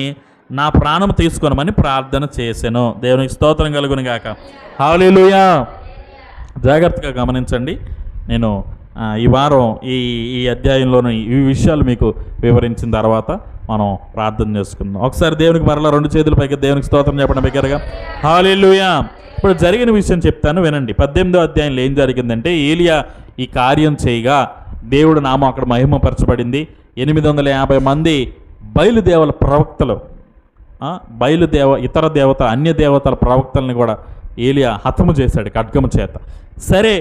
నా ప్రాణం తీసుకొనమని ప్రార్థన చేశాను. దేవునికి స్తోత్రం కలుగును గాక. హల్లెలూయా. జాగ్రత్తగా గమనించండి. నేను ఈ వారం ఈ అధ్యాయంలోని ఈ విషయాలు మీకు వివరించిన తర్వాత మనం ప్రార్థన చేసుకుందాం. ఒకసారి దేవునికి మరలా 2 చేతుల పైకి దేవునికి స్తోత్రం చెప్పడం దగ్గరగా. హల్లెలూయా. ఇప్పుడు జరిగిన విషయం చెప్తాను వినండి. 18వ అధ్యాయంలో ఏం జరిగిందంటే, ఏలియా ఈ కార్యం చేయగా దేవుడు నామం అక్కడ మహిమపరచబడింది. 850 మంది బయలుదేవల ప్రవక్తలు, ఇతర దేవత అన్య దేవతల ప్రవక్తల్ని కూడా ఏలియా హతము చేశాడు ఖడ్గము చేత. సరే,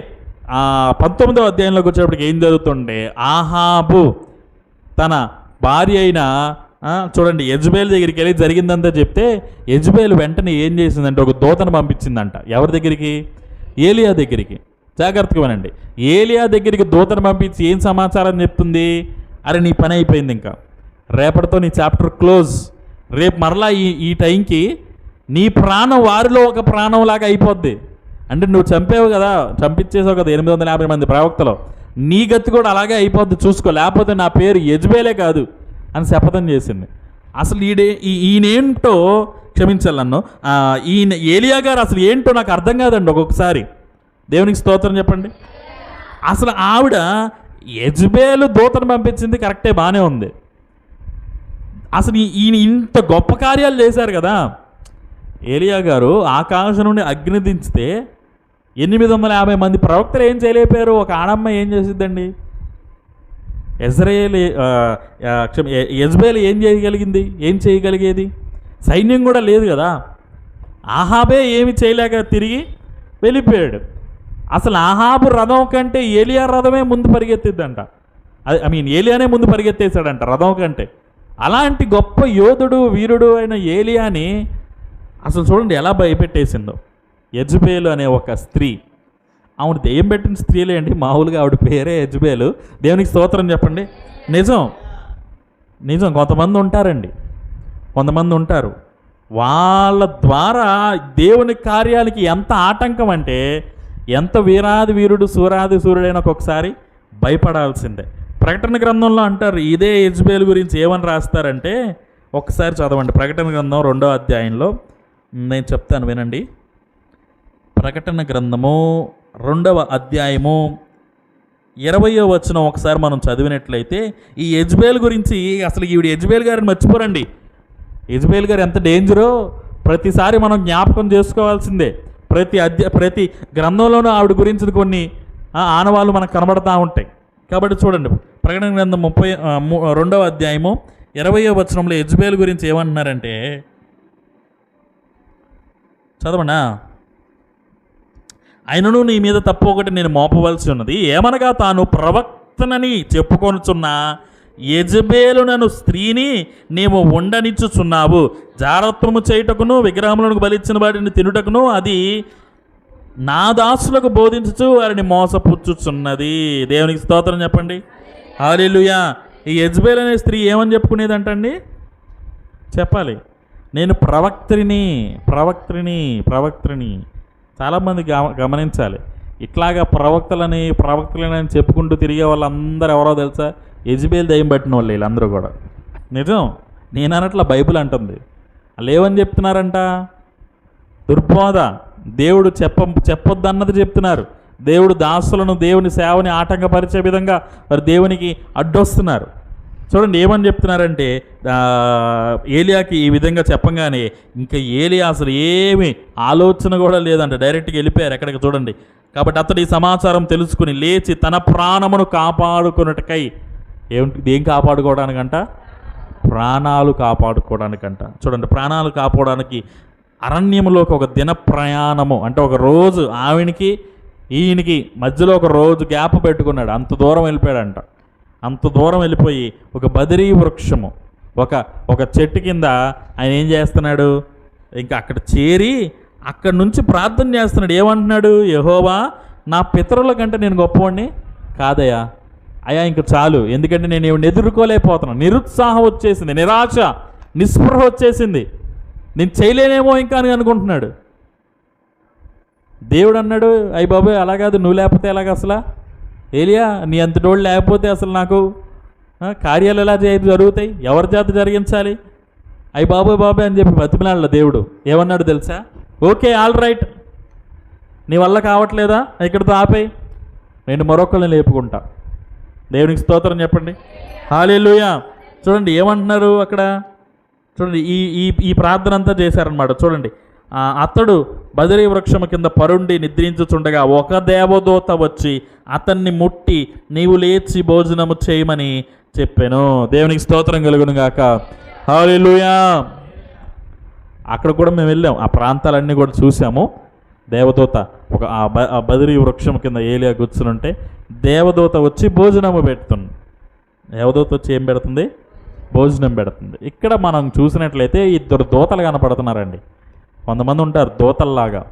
19వ అధ్యాయంలోకి వచ్చేటప్పటికి ఏం జరుగుతుండే, ఆహాబు తన భార్య అయిన చూడండి యెజబేలు దగ్గరికి వెళ్ళి జరిగిందంతా చెప్తే యెజబేలు వెంటనే ఏం చేసిందంటే ఒక దూతను పంపించిందంట. ఎవరి దగ్గరికి? ఏలియా దగ్గరికి. జాగ్రత్తగా వినండి. ఏలియా దగ్గరికి దూతను పంపించి ఏం సమాచారం చెప్తుంది? అరే నీ పని అయిపోయింది, ఇంకా రేపటితో నీ చాప్టర్ క్లోజ్. రేపు మరలా ఈ టైంకి నీ ప్రాణం వారిలో ఒక ప్రాణంలాగా అయిపోద్ది. అంటే నువ్వు చంపేవు కదా, చంపించేసావు కదా 850 మంది ప్రవక్తలు, నీ గతి కూడా అలాగే అయిపోద్ది చూసుకో, లేకపోతే నా పేరు యెజబేలే కాదు అని శపథం చేసింది. అసలు ఈయనేంటో క్షమించాలి నన్ను, ఈయన ఏలియా గారు అసలు ఏంటో నాకు అర్థం కాదండి ఒక్కొక్కసారి. దేవునికి స్తోత్రం చెప్పండి. అసలు ఆవిడ యెజబేలు దూతను పంపించింది కరెక్టే, బాగానే ఉంది. అసలు ఈయన ఇంత గొప్ప కార్యాలు చేశారు కదా. ఏలియా గారు ఆకాశం నుండి అగ్ని దించితే 850 మంది ప్రవక్తలు ఏం చేయలేకపోయారు. ఒక ఆడమ్మ ఏం చేసిద్దండి? యెజబేలు ఏం చేయగలిగింది? ఏం చేయగలిగేది? సైన్యం కూడా లేదు కదా. ఆహాబే ఏమి చేయలేక తిరిగి వెళ్ళిపోయాడు. అసలు ఆహాబు రథం కంటే ఏలియా రథమే ముందు పరిగెత్తిద్దంట. ఏలియానే ముందు పరిగెత్తేసాడంట రథం కంటే. అలాంటి గొప్ప యోధుడు వీరుడు అయిన ఏలియాని అసలు చూడండి ఎలా భయపెట్టేసిందో. యెజబేలు అనే ఒక స్త్రీ, ఆవిడ దెయ్యం పెట్టిన స్త్రీలే అండి, మామూలుగా ఆవిడ పేరే యెజబేలు. దేవునికి స్తోత్రం చెప్పండి. నిజం కొంతమంది ఉంటారండి, కొంతమంది ఉంటారు వాళ్ళ ద్వారా దేవుని కార్యాలకి ఎంత ఆటంకం అంటే, ఎంత వీరాది వీరుడు సూరాది సూర్యుడైనా ఒక్కొక్కసారి భయపడాల్సిందే. ప్రకటన గ్రంథంలో అంటారు ఇదే యెజబేలు గురించి ఏమని రాస్తారంటే, ఒకసారి చదవండి ప్రకటన గ్రంథం 2వ అధ్యాయంలో. నేను చెప్తాను వినండి. ప్రకటన గ్రంథము 2వ అధ్యాయము 20వ వచనం ఒకసారి మనం చదివినట్లయితే, ఈ యెజబేలు గురించి అసలు ఈవిడ యెజబేలు గారిని మర్చిపోరండి. యెజబేలు గారు ఎంత డేంజరో ప్రతిసారి మనం జ్ఞాపకం చేసుకోవాల్సిందే. ప్రతి గ్రంథంలోనూ ఆవిడ గురించి కొన్ని ఆనవాళ్ళు మనకు కనబడతా ఉంటాయి. కాబట్టి చూడండి ప్రకటన గ్రంథం 2వ అధ్యాయము 20వ వచనంలో యెజబేలు గురించి ఏమంటున్నారంటే, చదవనా? ఆయనను నీ మీద తప్పు ఒకటి నేను మోపవలసి ఉన్నది, ఏమనగా తాను ప్రవక్తనని చెప్పుకొనుచున్న యెజబేలునను స్త్రీని నీవు ఉండనిచ్చుచున్నావు, జారత్వము చేయుటకును విగ్రహములను బలిచ్చిన వాటిని తినుటకును అది నా దాసులకు బోధించుచు వారిని మోసపుచ్చుచున్నది. దేవునికి స్తోత్రం చెప్పండి. హల్లెలూయా. ఈ యెజబేలు అనే స్త్రీ ఏమని చెప్పుకునేదంటండి? చెప్పాలి, నేను ప్రవక్త్రిని. చాలామంది గమనించాలి, ఇట్లాగా ప్రవక్తలని అని చెప్పుకుంటూ తిరిగే వాళ్ళందరూ ఎవరో తెలుసా? యెజబేలు దయ్యం పట్టిన వాళ్ళు వీళ్ళందరూ కూడా. నిజం, నేను అన్నట్ల బైబిల్ అంటుంది. వాళ్ళు ఏమని చెప్తున్నారంట? దుర్బోధ, దేవుడు చెప్పొద్దు అన్నది చెప్తున్నారు. దేవుడు దాసులను దేవుని సేవని ఆటంకపరిచే విధంగా మరి దేవునికి అడ్డొస్తున్నారు. చూడండి ఏమని చెప్తున్నారంటే, ఏలియాకి ఈ విధంగా చెప్పంగానే ఇంకా ఏలియా అసలు ఏమి ఆలోచన కూడా లేదంట, డైరెక్ట్గా వెళ్ళిపోయారు ఎక్కడికి చూడండి. కాబట్టి అతడు ఈ సమాచారం తెలుసుకుని లేచి తన ప్రాణమును కాపాడుకున్నట్టుకై, ఏం కాపాడుకోవడానికంట? ప్రాణాలు కాపాడుకోవడానికంట. చూడండి, ప్రాణాలు కాపాడడానికి అరణ్యంలోకి ఒక దిన ప్రయాణము, అంటే ఒక రోజు ఆవినికి ఈయనకి మధ్యలో ఒక రోజు గ్యాప్ పెట్టుకున్నాడు. అంత దూరం వెళ్ళిపోయాడంట. అంత దూరం వెళ్ళిపోయి ఒక బదరీ వృక్షము, ఒక చెట్టు కింద ఆయన ఏం చేస్తున్నాడు? ఇంకా అక్కడ చేరి అక్కడి నుంచి ప్రార్థన చేస్తున్నాడు. ఏమంటున్నాడు? యెహోవా నా పితరుల కంటే నేను గొప్పవాడిని కాదయ్యా, అయ్యా ఇంక చాలు, ఎందుకంటే నేను ఏమి ఎదుర్కోలేకపోతున్నాను, నిరుత్సాహం వచ్చేసింది, నిరాశ నిస్పృహ వచ్చేసింది, నేను చేయలేనేమో ఇంకా అని అనుకుంటున్నాడు. దేవుడు అన్నాడు, అయ్యి బాబోయ్ అలా కాదు, నువ్వు లేకపోతే ఎలాగ అసలు ఏలియా, నీ అంతటోళ్ళు లేకపోతే అసలు నాకు కార్యాలు ఎలా జరుగుతాయి, ఎవరి చేత జరిగించాలి, అయ్యి బాబోయ్ అని చెప్పి బతిమలాడల దేవుడు. ఏమన్నాడు తెలుసా? ఓకే ఆల్ రైట్, నీ వల్ల కావట్లేదా, ఇక్కడితో ఆపేయి, నేను మరొకళ్ళని లేపుకుంటా. దేవునికి స్తోత్రం చెప్పండి, హల్లెలూయా. చూడండి ఏమంటున్నారు అక్కడ, చూడండి ఈ ఈ ఈ ప్రార్థన అంతా చేశారనమాట. చూడండి, అతడు బదరీ వృక్షము కింద పరుండి నిద్రించుచుండగా ఒక దేవదూత వచ్చి అతన్ని ముట్టి నీవు లేచి భోజనము చేయమని చెప్పాను. దేవునికి స్తోత్రం కలుగును గాక, హల్లెలూయా. అక్కడ కూడా మేము వెళ్ళాం, ఆ ప్రాంతాలన్నీ కూడా చూసాము. దేవదూత ఒక ఆ బదరీ వృక్షం కింద ఏలియా కూర్చుని ఉంటే దేవదూత వచ్చి భోజనము పెడుతుంది. దేవదూత వచ్చి ఏం పెడుతుంది? భోజనం పెడుతుంది. ఇక్కడ మనం చూసినట్లయితే ఇద్దరు దూతలు కనపడుతున్నారండి. కొంతమంది ఉంటారు దూతల్లాగా,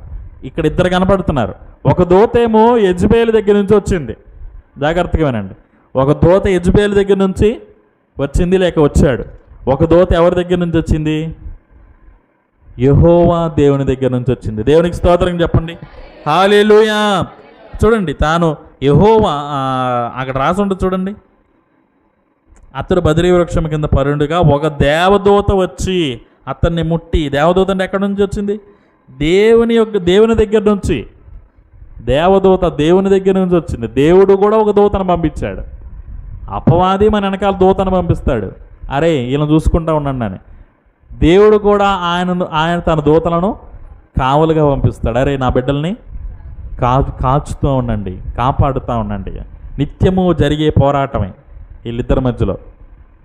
ఇక్కడ ఇద్దరు కనపడుతున్నారు. ఒక దూత ఏమో యెజబేలు దగ్గర నుంచి వచ్చింది, జాగ్రత్తగా వినండి. ఒక దూత యెజబేలు దగ్గర నుంచి వచ్చింది లేక వచ్చాడు. ఒక దూత ఎవరి దగ్గర నుంచి వచ్చింది? యెహోవా దేవుని దగ్గర నుంచి వచ్చింది. దేవునికి స్తోత్రం చెప్పండి, హల్లెలూయా. చూడండి, తాను యెహోవా అక్కడ రాసి ఉంటుంది చూడండి, అతడు బదరీ వృక్షం కింద పరుండుగా ఒక దేవదూత వచ్చి అతన్ని ముట్టి. దేవదూత అంటే ఎక్కడి నుంచి వచ్చింది? దేవుని దగ్గర నుంచి. దేవదూత దేవుని దగ్గర నుంచి వచ్చింది. దేవుడు కూడా ఒక దూతను పంపించాడు. అపవాది మన వెనకాల దూతను పంపిస్తాడు, అరే వీళ్ళని చూసుకుంటా ఉండండి అని. దేవుడు కూడా ఆయన తన దూతలను కావలుగా పంపిస్తాడు, అరే నా బిడ్డల్ని కాచుతూ ఉండండి, కాపాడుతూ ఉండండి. నిత్యము జరిగే పోరాటమే వీళ్ళిద్దరి మధ్యలో.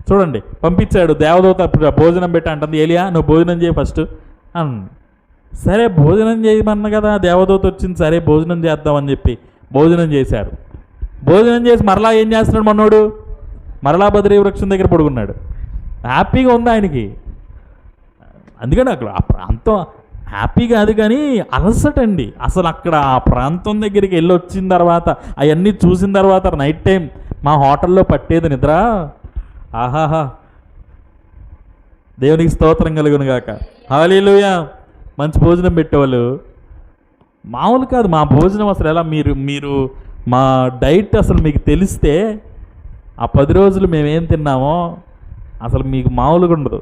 చూడండి, పంపించాడు దేవదూత. భోజనం పెట్టి అంటుంది, ఏలియా నువ్వు భోజనం చేయి ఫస్ట్ అన్న. సరే భోజనం చేయమన్న కదా దేవదూత వచ్చింది, సరే భోజనం చేద్దామని చెప్పి భోజనం చేశారు. భోజనం చేసి మరలా ఏం చేస్తున్నాడు మనోడు? మరలా బదరీ వృక్షం దగ్గర పడుకున్నాడు. హ్యాపీగా ఉంది ఆయనకి. అందుకని అక్కడ ఆ ప్రాంతం హ్యాపీ కాదు కానీ అలసటండి. అసలు అక్కడ ఆ ప్రాంతం దగ్గరికి వెళ్ళి వచ్చిన తర్వాత అవన్నీ చూసిన తర్వాత నైట్ టైం మా హోటల్లో పట్టేది నిద్ర. ఆహాహా, దేవునికి స్తోత్రం కలుగును గాక, హల్లెలూయా. మంచి భోజనం పెట్టేవాళ్ళు మామూలు కాదు. మా భోజనం అసలు ఎలా, మీరు మా డైట్ అసలు మీకు తెలిస్తే ఆ 10 రోజులు మేమేం తిన్నామో అసలు మీకు మామూలుగా ఉండదు.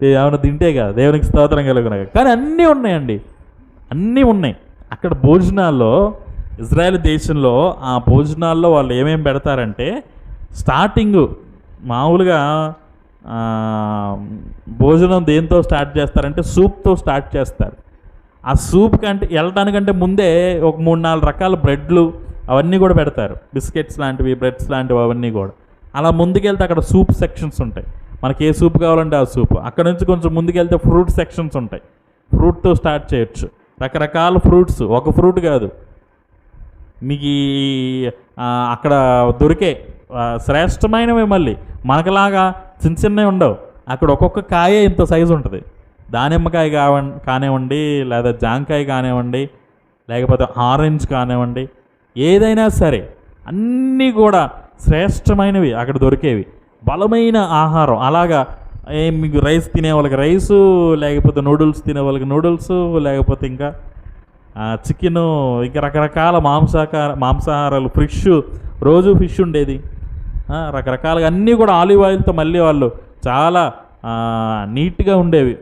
ఏమైనా తింటే కదా. దేవునికి స్తోత్రం కలుగును గాక. కానీ అన్నీ ఉన్నాయండి, అన్నీ ఉన్నాయి అక్కడ భోజనాల్లో. ఇజ్రాయెల్ దేశంలో ఆ భోజనాల్లో వాళ్ళు ఏమేమి పెడతారంటే, స్టార్టింగ్ మామూలుగా భోజనం దేంతో స్టార్ట్ చేస్తారంటే సూప్తో స్టార్ట్ చేస్తారు. ఆ సూప్ కంటే వెళ్ళటానికంటే ముందే ఒక 3-4 రకాల బ్రెడ్లు అవన్నీ కూడా పెడతారు, బిస్కెట్స్ లాంటివి, బ్రెడ్స్ లాంటివి అవన్నీ కూడా. అలా ముందుకెళ్తే అక్కడ సూప్ సెక్షన్స్ ఉంటాయి. మనకి ఏ సూప్ కావాలంటే ఆ సూప్. అక్కడ నుంచి కొంచెం ముందుకెళ్తే ఫ్రూట్ సెక్షన్స్ ఉంటాయి, ఫ్రూట్తో స్టార్ట్ చేయొచ్చు. రకరకాల ఫ్రూట్స్, ఒక ఫ్రూట్ కాదు, మీకు అక్కడ దొరికే శ్రేష్టమైనవి. మళ్ళీ మనకులాగా చిన్న చిన్నవి ఉండవు. అక్కడ ఒక్కొక్క కాయే ఇంత సైజు ఉంటుంది. దానిమ్మకాయ కానివ్వండి, లేదా జాంకాయ కానివ్వండి, లేకపోతే ఆరెంజ్ కానివ్వండి, ఏదైనా సరే అన్నీ కూడా శ్రేష్టమైనవి అక్కడ దొరికేవి, బలమైన ఆహారం. అలాగా మీకు రైస్ తినే వాళ్ళకి రైసు, లేకపోతే నూడిల్స్ తినే వాళ్ళకి నూడిల్స్, లేకపోతే ఇంకా చికెను, ఇంకా రకరకాల మాంసాహారాలు, ఫిష్, రోజు ఫిష్ ఉండేది, రకరకాలుగా అన్నీ కూడా ఆలివ్ ఆయిల్తో మళ్ళీ వాళ్ళు చాలా నీట్గా ఉండేవి.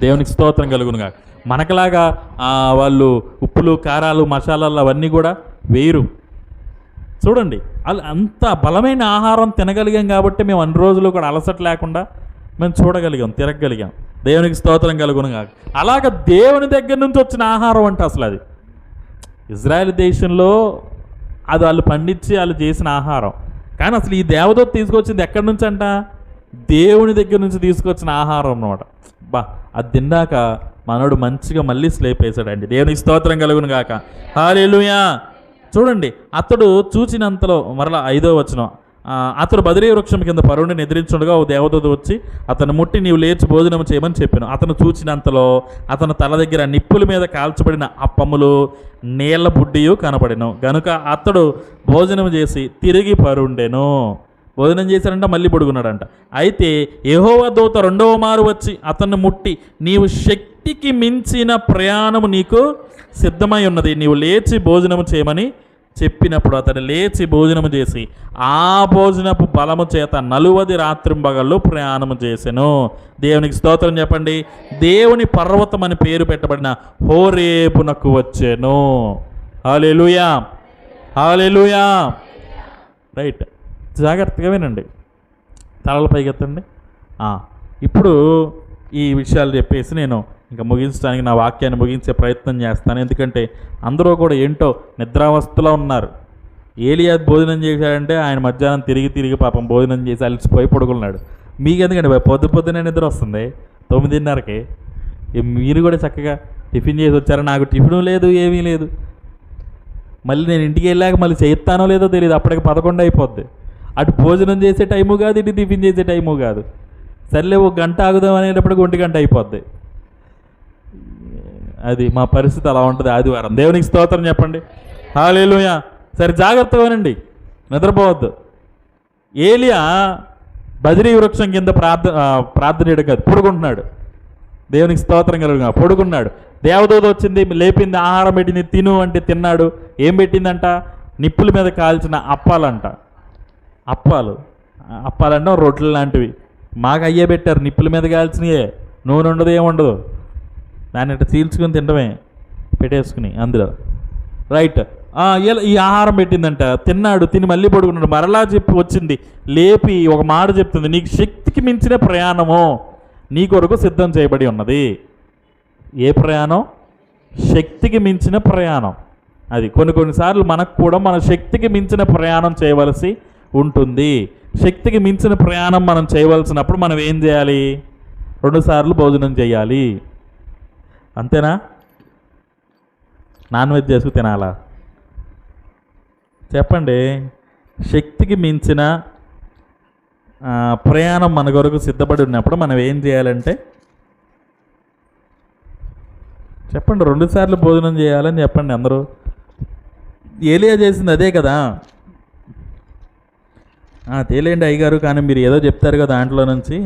దేవునికి స్తోత్రం కలుగునుగా. మనకులాగా వాళ్ళు ఉప్పులు, కారాలు, మసాలాలు అవన్నీ కూడా వేరు. చూడండి, అంత బలమైన ఆహారం తినగలిగాం కాబట్టి మేము అన్ని రోజులు కూడా అలసట లేకుండా మేము చూడగలిగాం, తిరగగలిగాం. దేవునికి స్తోత్రం కలుగునుగా. అలాగ దేవుని దగ్గర నుంచి వచ్చిన ఆహారం అంటే అసలు అది ఇజ్రాయెల్ దేశంలో అది వాళ్ళు పండించి వాళ్ళు చేసిన ఆహారం. కానీ అసలు ఈ దేవదూత తీసుకొచ్చింది ఎక్కడి నుంచి అంట? దేవుని దగ్గర నుంచి తీసుకొచ్చిన ఆహారం అన్నమాట. అది తిన్నాక మనోడు మంచిగా మళ్ళీ స్లీప్ వేసాడండి. దేవునికి స్తోత్రం కలుగును గాక, హల్లెలూయా. చూడండి, అతడు చూచినంతలో, మరలా 5వ వచనం, అతడు బదిరీ వృక్షం కింద పరువుని నిద్రించుండగా ఓ దేవదూత వచ్చి అతను ముట్టి నీవు లేచి భోజనం చేయమని చెప్పాను. అతను చూచినంతలో అతను తల దగ్గర నిప్పుల మీద కాల్చబడిన అప్పములు నీళ్ల బుడ్డియు కనపడెను. గనుక అతడు భోజనం చేసి తిరిగి పరుండెను. భోజనం చేశారంట, మళ్ళీ పడుకున్నాడంట. అయితే యెహోవా దూత రెండవ మారు వచ్చి అతన్ని ముట్టి నీవు శక్తికి మించిన ప్రయాణము నీకు సిద్ధమై ఉన్నది, నీవు లేచి భోజనము చేయమని చెప్పినప్పుడు అతడు లేచి భోజనము చేసి ఆ భోజనపు బలము చేత 40 రాత్రింబగళ్ళు ప్రయాణము చేసెను. దేవునికి స్తోత్రం చెప్పండి. దేవుని పర్వతం అని పేరు పెట్టబడిన హోరేబునకు వచ్చెను. హల్లెలూయా, హల్లెలూయా. రైట్, జాగ్రత్తగా వినండి, తలల పైకెత్తండి. ఇప్పుడు ఈ విషయాలు చెప్పేసి నేను ఇంకా ముగించడానికి నా వాక్యాన్ని ముగించే ప్రయత్నం చేస్తాను. ఎందుకంటే అందరూ కూడా ఏంటో నిద్రావస్థలో ఉన్నారు. ఏలియా భోజనం చేశాడంటే ఆయన మధ్యాహ్నం తిరిగి పాపం భోజనం చేసి అలసిపోయి పడుకున్నాడు. మీకు ఎందుకంటే పొద్దునే నిద్ర వస్తుంది 9:30కి. మీరు కూడా చక్కగా టిఫిన్ చేసి వచ్చారు. నాకు టిఫిన్ లేదు, ఏమీ లేదు. మళ్ళీ నేను ఇంటికి వెళ్ళాక మళ్ళీ చేస్తానో లేదో తెలియదు. అప్పటికి 11 అయిపోద్ది. అటు భోజనం చేసే టైము కాదు, ఇటు టిఫిన్ చేసే టైము కాదు. సర్లే 1 గంట ఆగుదాం అనేటప్పటికి 1 గంట అయిపోద్ది. అది మా పరిస్థితి అలా ఉంటుంది ఆదివారం. దేవునికి స్తోత్రం చెప్పండి. హల్లెలూయా. సరే, జాగ్రత్తగా వినండి, నిద్రపోవద్దు. ఏలియా బదిరీ వృక్షం కింద ప్రార్థన కాదు, పడుకుంటున్నాడు. దేవునికి స్తోత్రం కలుగుగా పడుకున్నాడు. దేవదూత వచ్చింది, లేపింది, ఆహారం పెట్టింది, తిను అంటే తిన్నాడు. ఏం పెట్టిందంట? నిప్పుల మీద కాల్చిన అప్పాలంట. అప్పాలంటే రొట్టెలు లాంటివి. మాకు అయ్యే పెట్టారు, నిప్పుల మీద కాల్చినయే. నూనె ఉండదు, ఏముండదు. దాన్ని ఇట్లా చీల్చుకుని తినడమే, పెట్టేసుకుని అందులో. రైట్, ఈ ఆహారం పెట్టిందంట, తిన్నాడు. తిని మళ్ళీ పడుకున్నాడు. మరలా చెప్పి వచ్చింది, లేపి ఒక మాట చెప్తుంది, నీకు శక్తికి మించిన ప్రయాణము నీ కొరకు సిద్ధం చేయబడి ఉన్నది. ఏ ప్రయాణం? శక్తికి మించిన ప్రయాణం. అది కొన్నిసార్లు మనకు కూడా మన శక్తికి మించిన ప్రయాణం చేయవలసి ఉంటుంది. శక్తికి మించిన ప్రయాణం మనం చేయవలసినప్పుడు మనం ఏం చేయాలి? 2 సార్లు భోజనం చేయాలి. అంతేనా? నాన్ వెజ్ చేసుకు తినాలా? చెప్పండి. శక్తికి మించిన ప్రయాణం మన కొరకు సిద్ధపడి ఉన్నప్పుడు మనం ఏం చేయాలంటే చెప్పండి. 2 సార్లు భోజనం చేయాలని చెప్పండి అందరూ. ఏలియా చేసింది అదే కదా. తేలేండి అయ్యగారు, కానీ మీరు ఏదో చెప్తారు కదా దాంట్లో నుంచి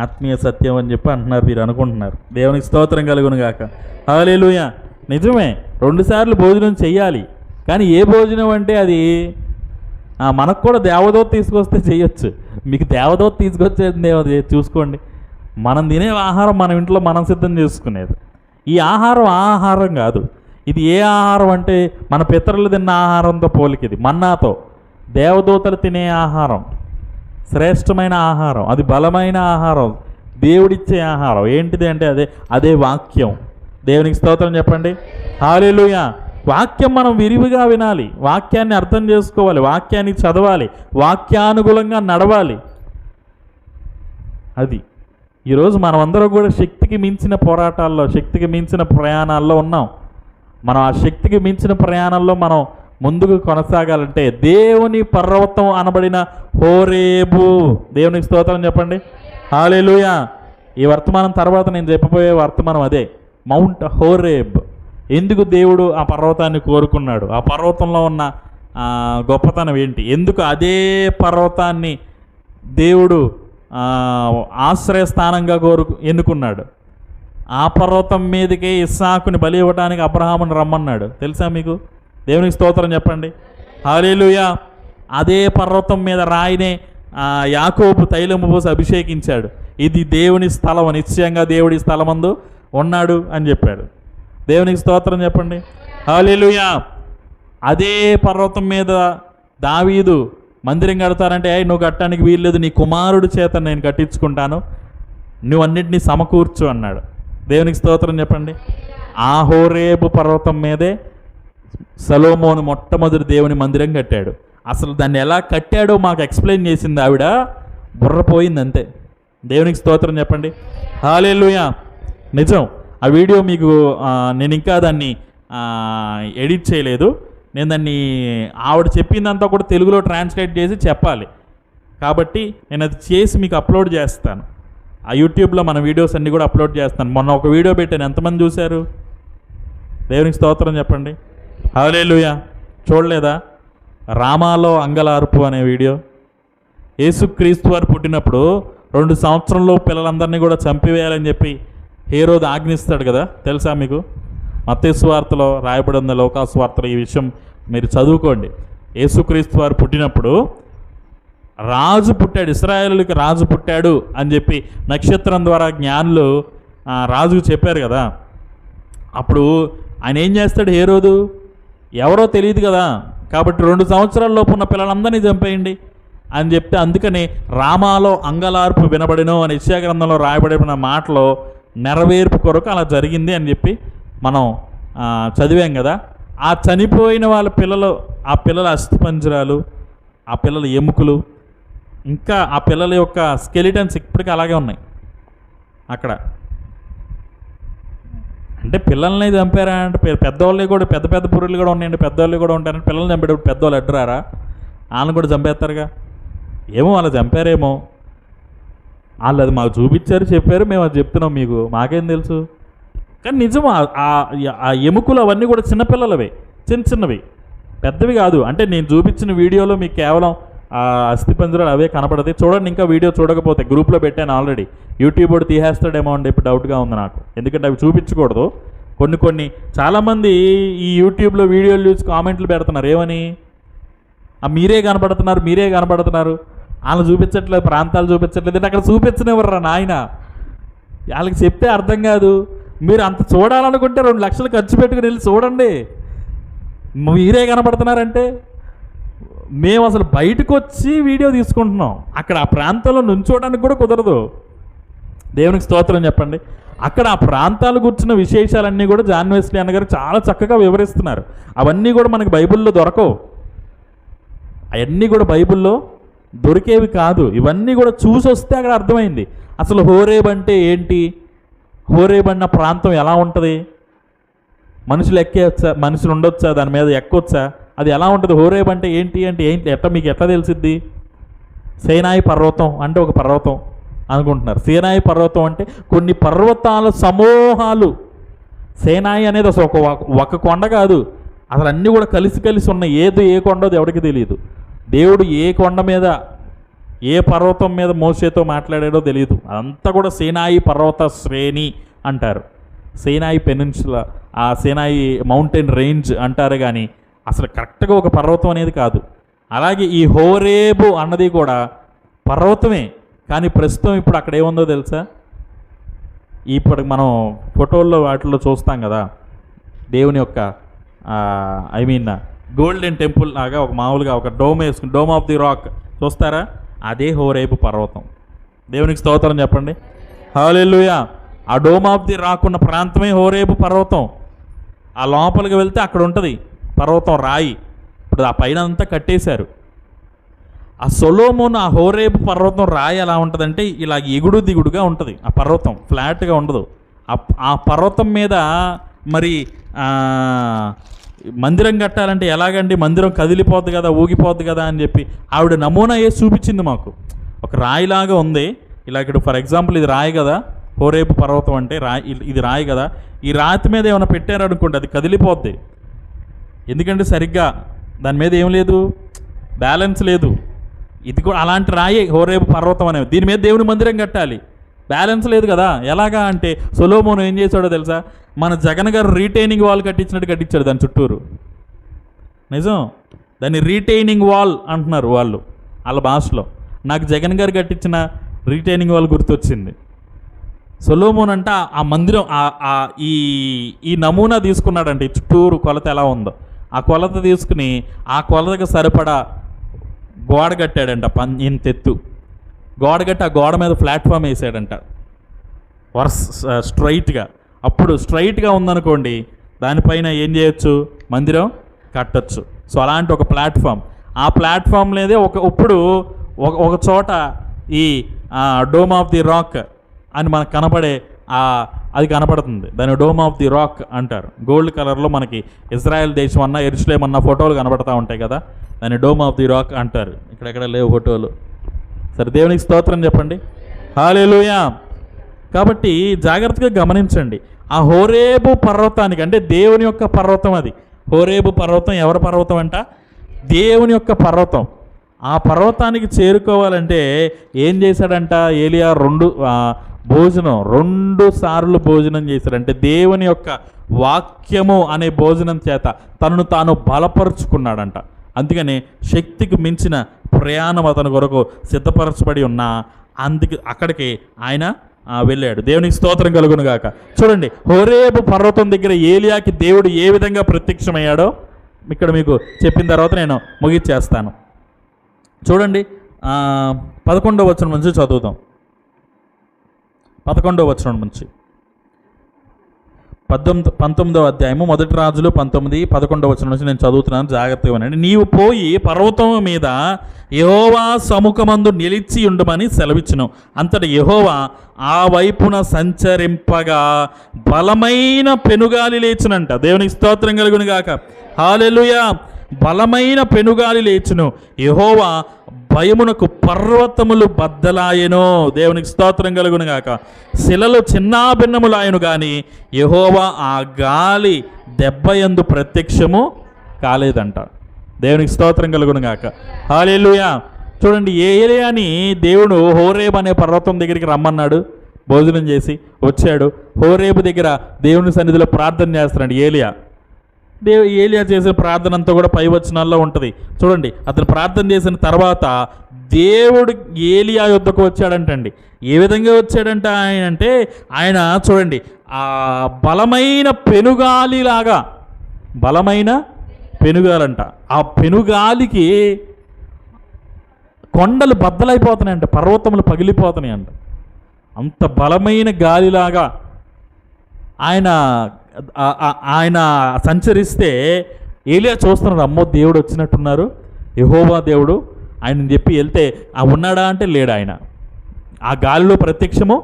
ఆత్మీయ సత్యం అని చెప్పి అంటున్నారు, మీరు అనుకుంటున్నారు. దేవునికి స్తోత్రం కలుగును గాక. హల్లెలూయా. నిజమే, 2 సార్లు భోజనం చెయ్యాలి. కానీ ఏ భోజనం అంటే అది మనకు కూడా దేవదూత తీసుకొస్తే చేయొచ్చు. మీకు దేవదూత తీసుకొచ్చేది చూసుకోండి. మనం తినే ఆహారం మన ఇంట్లో మనం సిద్ధం చేసుకునేది. ఈ ఆహారం ఆహారం కాదు. ఇది ఏ ఆహారం అంటే మన పితరులు తిన్న ఆహారంతో పోలికిది. మన్నాతో దేవదూతలు తినే ఆహారం శ్రేష్టమైన ఆహారం, అది బలమైన ఆహారం, దేవుడిచ్చే ఆహారం. ఏంటిది అంటే అదే వాక్యం. దేవునికి స్తోత్రం చెప్పండి. హల్లెలూయా. వాక్యం మనం విరివిగా వినాలి, వాక్యాన్ని అర్థం చేసుకోవాలి, వాక్యాన్ని చదవాలి, వాక్యానుగుణంగా నడవాలి. అది ఈరోజు మనమందరం కూడా శక్తికి మించిన పోరాటాల్లో, శక్తికి మించిన ప్రయాణాల్లో ఉన్నాం. మనం ఆ శక్తికి మించిన ప్రయాణంలో మనం ముందుకు కొనసాగాలంటే దేవుని పర్వతం అనబడిన హోరేబు. దేవునికి స్తోత్రం చెప్పండి. హల్లెలూయా. ఈ వర్తమానం తర్వాత నేను చెప్పబోయే వర్తమానం అదే, మౌంట్ హోరేబ్. ఎందుకు దేవుడు ఆ పర్వతాన్ని కోరుకున్నాడు? ఆ పర్వతంలో ఉన్న గొప్పతనం ఏంటి? ఎందుకు అదే పర్వతాన్ని దేవుడు ఆశ్రయస్థానంగా ఎన్నుకున్నాడు? ఆ పర్వతం మీదకే ఇస్సాకుని బలి ఇవ్వడానికి అబ్రహాముని రమ్మన్నాడు. తెలుసా మీకు? దేవునికి స్తోత్రం చెప్పండి. హల్లెలూయా. అదే పర్వతం మీద రాయినే యాకోబు తైలము పోసి అభిషేకించాడు. ఇది దేవుని స్థలం, నిశ్చయంగా దేవుడి స్థలమందు ఉన్నాడు అని చెప్పాడు. దేవునికి స్తోత్రం చెప్పండి. హల్లెలూయా. అదే పర్వతం మీద దావీదు మందిరం కడతారంటే, నువ్వు కట్టడానికి వీల్లేదు, నీ కుమారుడి చేత నేను కట్టించుకుంటాను, నువ్వు అన్నింటినీ సమకూర్చు అన్నాడు. దేవునికి స్తోత్రం చెప్పండి. ఆ హోరేబు పర్వతం మీదే సొలొమోను మొట్టమొదటి దేవుని మందిరం కట్టాడు. అసలు దాన్ని ఎలా కట్టాడో మాకు ఎక్స్ప్లెయిన్ చేసింది ఆవిడ, బుర్రపోయింది అంతే. దేవునికి స్తోత్రం చెప్పండి. హల్లెలూయా. నిజం. ఆ వీడియో మీకు నేను ఇంకా దాన్ని ఎడిట్ చేయలేదు. నేను దాన్ని ఆవిడ చెప్పిందంతా కూడా తెలుగులో ట్రాన్స్లేట్ చేసి చెప్పాలి. కాబట్టి నేను అది చేసి మీకు అప్లోడ్ చేస్తాను. ఆ యూట్యూబ్లో మన వీడియోస్ అన్నీ కూడా అప్లోడ్ చేస్తాను. మొన్న ఒక వీడియో పెట్టాను, ఎంతమంది చూశారు? దేవునికి స్తోత్రం చెప్పండి. హల్లెలూయా. చూడలేదా? రామాలో అంగలార్పు అనే వీడియో. యేసుక్రీస్తు వారు పుట్టినప్పుడు 2 సంవత్సరంలో పిల్లలందరినీ కూడా చంపివేయాలని చెప్పి హేరోదు ఆజ్ఞిస్తాడు కదా, తెలుసా మీకు? మత్తయి సువార్తలో రాయబడి ఉంది, లూకా సువార్తలో ఈ విషయం మీరు చదువుకోండి. యేసుక్రీస్తు వారు పుట్టినప్పుడు రాజు పుట్టాడు, ఇశ్రాయేలుకి రాజు పుట్టాడు అని చెప్పి నక్షత్రం ద్వారా జ్ఞానులు రాజుకు చెప్పారు కదా. అప్పుడు ఆయన ఏం చేస్తాడు? హేరోదు ఎవరో తెలియదు కదా, కాబట్టి 2 సంవత్సరాల లోపు ఉన్న పిల్లలందరినీ చంపేయండి అని చెప్తే, అందుకని రామాలో అంగలార్పు వినబడినో అని యెషయా గ్రంథంలో రాయబడిన మాటలో నెరవేర్పు కొరకు అలా జరిగింది అని చెప్పి మనం చదివాం కదా. ఆ చనిపోయిన వాళ్ళ పిల్లలు, ఆ పిల్లల అస్థిపంజరాలు, ఆ పిల్లల ఎముకలు, ఇంకా ఆ పిల్లల యొక్క స్కెలిటన్స్ ఇప్పటికీ అలాగే ఉన్నాయి అక్కడ. అంటే పిల్లల్ని చంపారా అంటే పెద్దవాళ్ళు కూడా, పెద్ద పెద్ద పురులు కూడా ఉన్నాయండి, పెద్దవాళ్ళు కూడా ఉంటారంటే పిల్లల్ని చంపేటప్పుడు పెద్దవాళ్ళు అడ్డురారా? వాళ్ళని కూడా చంపేస్తారుగా. ఏమో వాళ్ళు చంపారేమో, వాళ్ళు అది మాకు చూపించారు, చెప్పారు, మేము అది చెప్తున్నాం మీకు, మాకేం తెలుసు. కానీ నిజం ఆ ఎముకలు అవన్నీ కూడా చిన్నపిల్లలవే, చిన్నవి, పెద్దవి కాదు. అంటే నేను చూపించిన వీడియోలో మీకు కేవలం అస్థిపంజరాలు అవే కనపడతాయి. చూడండి, ఇంకా వీడియో చూడకపోతే గ్రూప్లో పెట్టాను ఆల్రెడీ. యూట్యూబ్ కూడా తీసేస్తాడేమో అని చెప్పి డౌట్గా ఉంది నాకు, ఎందుకంటే అవి చూపించకూడదు. కొన్ని చాలామంది ఈ యూట్యూబ్లో వీడియోలు చూసి కామెంట్లు పెడుతున్నారు, ఏమని? మీరే కనపడుతున్నారు, వాళ్ళు చూపించట్లేదు, ప్రాంతాలు చూపించట్లేదు అంటే అక్కడ చూపించనివ్వరా నాయన. వాళ్ళకి చెప్తే అర్థం కాదు. మీరు అంత చూడాలనుకుంటే 2 లక్షలు ఖర్చు పెట్టుకుని వెళ్ళి చూడండి. మీరే కనపడుతున్నారంటే మేము అసలు బయటకు వచ్చి వీడియో తీసుకుంటున్నాం, అక్కడ ఆ ప్రాంతంలో నుంచోడానికి కూడా కుదరదు. దేవునికి స్తోత్రం చెప్పండి. అక్కడ ఆ ప్రాంతాలు గురించిన విశేషాలన్నీ కూడా జాన్ వెస్లీ అన్న గారు చాలా చక్కగా వివరిస్తున్నారు. అవన్నీ కూడా మనకి బైబిల్లో దొరకవు, అవన్నీ కూడా బైబిల్లో దొరికేవి కాదు. ఇవన్నీ కూడా చూసి వస్తే అక్కడ అర్థమైంది అసలు హోరేబ్ అంటే ఏంటి, హోరేబ్ అన్న ప్రాంతం ఎలా ఉంటుంది, మనుషులు ఎక్కేయచ్చా, మనుషులు ఉండొచ్చా, దాని మీద ఎక్కొచ్చా, అది ఎలా ఉంటుంది, హోరేబ్ అంటే ఏంటి మీకు ఎట్లా తెలిసిద్ది? సీనాయి పర్వతం అంటే ఒక పర్వతం అనుకుంటున్నారు. సీనాయి పర్వతం అంటే కొన్ని పర్వతాల సమూహాలు. సీనాయి అనేది అసలు ఒక కొండ కాదు, అసలు అన్నీ కూడా కలిసి ఉన్నాయి. ఏ కొండదో ఎవరికి తెలియదు. దేవుడు ఏ కొండ మీద, ఏ పర్వతం మీద మోషేతో మాట్లాడాడో తెలియదు. అదంతా కూడా సీనాయి పర్వత శ్రేణి అంటారు, సీనాయి పెనిన్సులా, ఆ సీనాయి మౌంటైన్ రేంజ్ అంటారు. కానీ అసలు కరెక్ట్గా ఒక పర్వతం అనేది కాదు. అలాగే ఈ హోరేబు అన్నది కూడా పర్వతమే, కానీ ప్రస్తుతం ఇప్పుడు అక్కడ ఏముందో తెలుసా? ఇప్పుడు మనం ఫోటోల్లో వాటిల్లో చూస్తాం కదా, దేవుని యొక్క గోల్డెన్ టెంపుల్ లాగా ఒక మామూలుగా ఒక డోమ్ వేసుకుని, డోమ్ ఆఫ్ ది రాక్ చూస్తారా? అదే హోరేబు పర్వతం. దేవునికి స్తోత్రం చెప్పండి. హల్లెలూయా. ఆ డోమ్ ఆఫ్ ది రాక్ ఉన్న ప్రాంతమే హోరేబు పర్వతం. ఆ లోపలికి వెళ్తే అక్కడ ఉంటుంది పర్వతం, రాయి. ఇప్పుడు ఆ పైన అంతా కట్టేశారు. ఆ సొలొమోను ఆ హోరేబు పర్వతం రాయి ఎలా ఉంటుందంటే ఇలా ఎగుడు దిగుడుగా ఉంటుంది. ఆ పర్వతం ఫ్లాట్గా ఉండదు. ఆ పర్వతం మీద మరి మందిరం కట్టాలంటే ఎలాగండి, మందిరం కదిలిపోద్ది కదా, ఊగిపోద్ది కదా అని చెప్పి ఆవిడ నమూనా వేసి చూపించింది మాకు. ఒక రాయిలాగా ఉంది ఇలా. ఇక్కడ ఫర్ ఎగ్జాంపుల్ ఇది రాయి కదా, హోరేబు పర్వతం అంటే రాయి, ఇది రాయి కదా. ఈ రాతి మీద ఏమైనా పెట్టారనుకోండి అది కదిలిపోద్ది. ఎందుకంటే సరిగ్గా దాని మీద ఏం లేదు, బ్యాలెన్స్ లేదు. ఇది కూడా అలాంటి రాయే హోరేబు పర్వతం అనేవి. దీని మీద దేవుని మందిరం కట్టాలి, బ్యాలెన్స్ లేదు కదా. ఎలాగా అంటే సొలొమోను ఏం చేశాడో తెలుసా? మన జగన్ గారు రీటైనింగ్ వాల్ కట్టించినట్టు కట్టించాడు దాని చుట్టూరు. నిజం, దాన్ని రీటైనింగ్ వాల్ అంటున్నారు వాళ్ళు వాళ్ళ భాషలో. నాకు జగన్ గారు కట్టించిన రీటైనింగ్ వాల్ గుర్తొచ్చింది. సొలొమోన్ అంటే ఆ మందిరం ఈ నమూనా తీసుకున్నాడంటే ఈ చుట్టూరు కొలత ఎలా ఉందో ఆ కొలత తీసుకుని ఆ కొలతకు సరిపడా గోడ కట్టాడంట. ఇంత ఎత్తు గోడ కట్టి ఆ గోడ మీద ప్లాట్ఫామ్ వేసాడంట స్ట్రైట్గా. అప్పుడు స్ట్రైట్గా ఉందనుకోండి దానిపైన ఏం చేయొచ్చు, మందిరం కట్టచ్చు. సో అలాంటి ఒక ప్లాట్ఫామ్, ఆ ప్లాట్ఫామ్ లేదే ఇప్పుడు ఒక చోట ఈ డోమ్ ఆఫ్ ది రాక్ అని మనకు కనపడే అది కనపడుతుంది. దాన్ని డోమ్ ఆఫ్ ది రాక్ అంటారు. గోల్డ్ కలర్లో మనకి ఇజ్రాయెల్ దేశం అన్నా ఎరుషలేం అన్న ఫోటోలు కనపడతా ఉంటాయి కదా, దాన్ని డోమ్ ఆఫ్ ది రాక్ అంటారు. ఇక్కడెక్కడ లేవు ఫోటోలు, సరే, దేవునికి స్తోత్రం చెప్పండి. హల్లెలూయా. కాబట్టి జాగ్రత్తగా గమనించండి. ఆ హోరేబు పర్వతానికి, అంటే దేవుని యొక్క పర్వతం అది. హోరేబు పర్వతం ఎవరి పర్వతం అంట? దేవుని యొక్క పర్వతం. ఆ పర్వతానికి చేరుకోవాలంటే ఏం చేశాడంట? ఏలియా రెండు సార్లు భోజనం చేశాడు. అంటే దేవుని యొక్క వాక్యము అనే భోజనం చేత తనను తాను బలపరుచుకున్నాడంట. అందుకని శక్తికి మించిన ప్రయాణం అతని కొరకు సిద్ధపరచబడి ఉన్న అక్కడికి ఆయన వెళ్ళాడు. దేవునికి స్తోత్రం కలుగును గాక. చూడండి, హోరేబు పర్వతం దగ్గర ఏలియాకి దేవుడు ఏ విధంగా ప్రత్యక్షమయ్యాడో ఇక్కడ మీకు చెప్పిన తర్వాత నేను ముగిచ్చేస్తాను. చూడండి, 11వ వచనం నుంచి చదువుదాం. 11వ వచనం నుంచి 19వ అధ్యాయము 1 రాజులు 19:11 వచనం నుంచి నేను చదువుతున్నాను, జాగ్రత్తగా వినండి. నీవు పోయి పర్వతం మీద యెహోవా సముఖమందు నిలిచి ఉండమని సెలవిచ్చును. అంతటి యెహోవా ఆ వైపున సంచరింపగా బలమైన పెనుగాలి లేచునంట. దేవునికి స్తోత్రం కలుగును గాక. హల్లెలూయా. బలమైన పెనుగాలి లేచును. యెహోవా భయమునకు పర్వతములు బద్దలాయెను. దేవునికి స్తోత్రం కలుగును గాక. శిలలు చిన్నాభిన్నములాయను కానీ యెహోవా ఆ గాలి దెబ్బయందు ప్రత్యక్షము కాలేదంట. దేవునికి స్తోత్రం కలుగును గాక. హల్లెలూయా. చూడండి, ఏలియాని దేవుడు హోరేబు అనే పర్వతం దగ్గరికి రమ్మన్నాడు. భోజనం చేసి వచ్చాడు. హోరేబు దగ్గర దేవుని సన్నిధిలో ప్రార్థన చేస్తున్నాడు ఏలియా. ఏలియా చేసిన ప్రార్థన అంతా కూడా పై వచనాల్లో ఉంటుంది. చూడండి, అతను ప్రార్థన చేసిన తర్వాత దేవుడు ఏలియా యొద్దకు వచ్చాడంటండి. ఏ విధంగా వచ్చాడంట ఆయన అంటే, ఆయన చూడండి, ఆ బలమైన పెనుగాలిలాగా, బలమైన పెనుగాలంట. ఆ పెనుగాలికి కొండలు బద్దలైపోతున్నాయంట, పర్వతములు పగిలిపోతున్నాయంట. అంత బలమైన గాలిలాగా ఆయన సంచరిస్తే ఏలియా చూస్తున్నాడు, అమ్మో దేవుడు వచ్చినట్టున్నారు, యెహోవా దేవుడు ఆయన చెప్పి వెళ్తే ఉన్నాడా అంటే లేడు. ఆయన ఆ గాలిలో ప్రత్యక్షము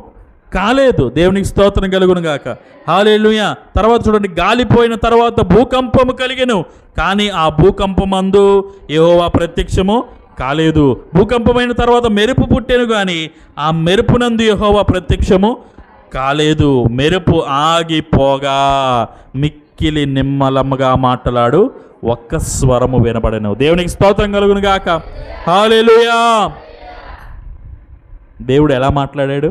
కాలేదు. దేవునికి స్తోత్రం కలుగును గాక. హల్లెలూయా. తర్వాత చూడండి, గాలిపోయిన తర్వాత భూకంపము కలిగెను, కానీ ఆ భూకంపమందు యెహోవా ప్రత్యక్షము కాలేదు. భూకంపమైన తర్వాత మెరుపు పుట్టెను, కానీ ఆ మెరుపునందు యెహోవా ప్రత్యక్షము కాలేదు. మెరుపు ఆగిపోగా మిక్కిలి నిమ్మలముగా మాట్లాడు ఒక్క స్వరము వినబడెను. దేవునికి స్తోత్రం కలుగును గాక. హల్లెలూయా. దేవుడు ఎలా మాట్లాడాడు?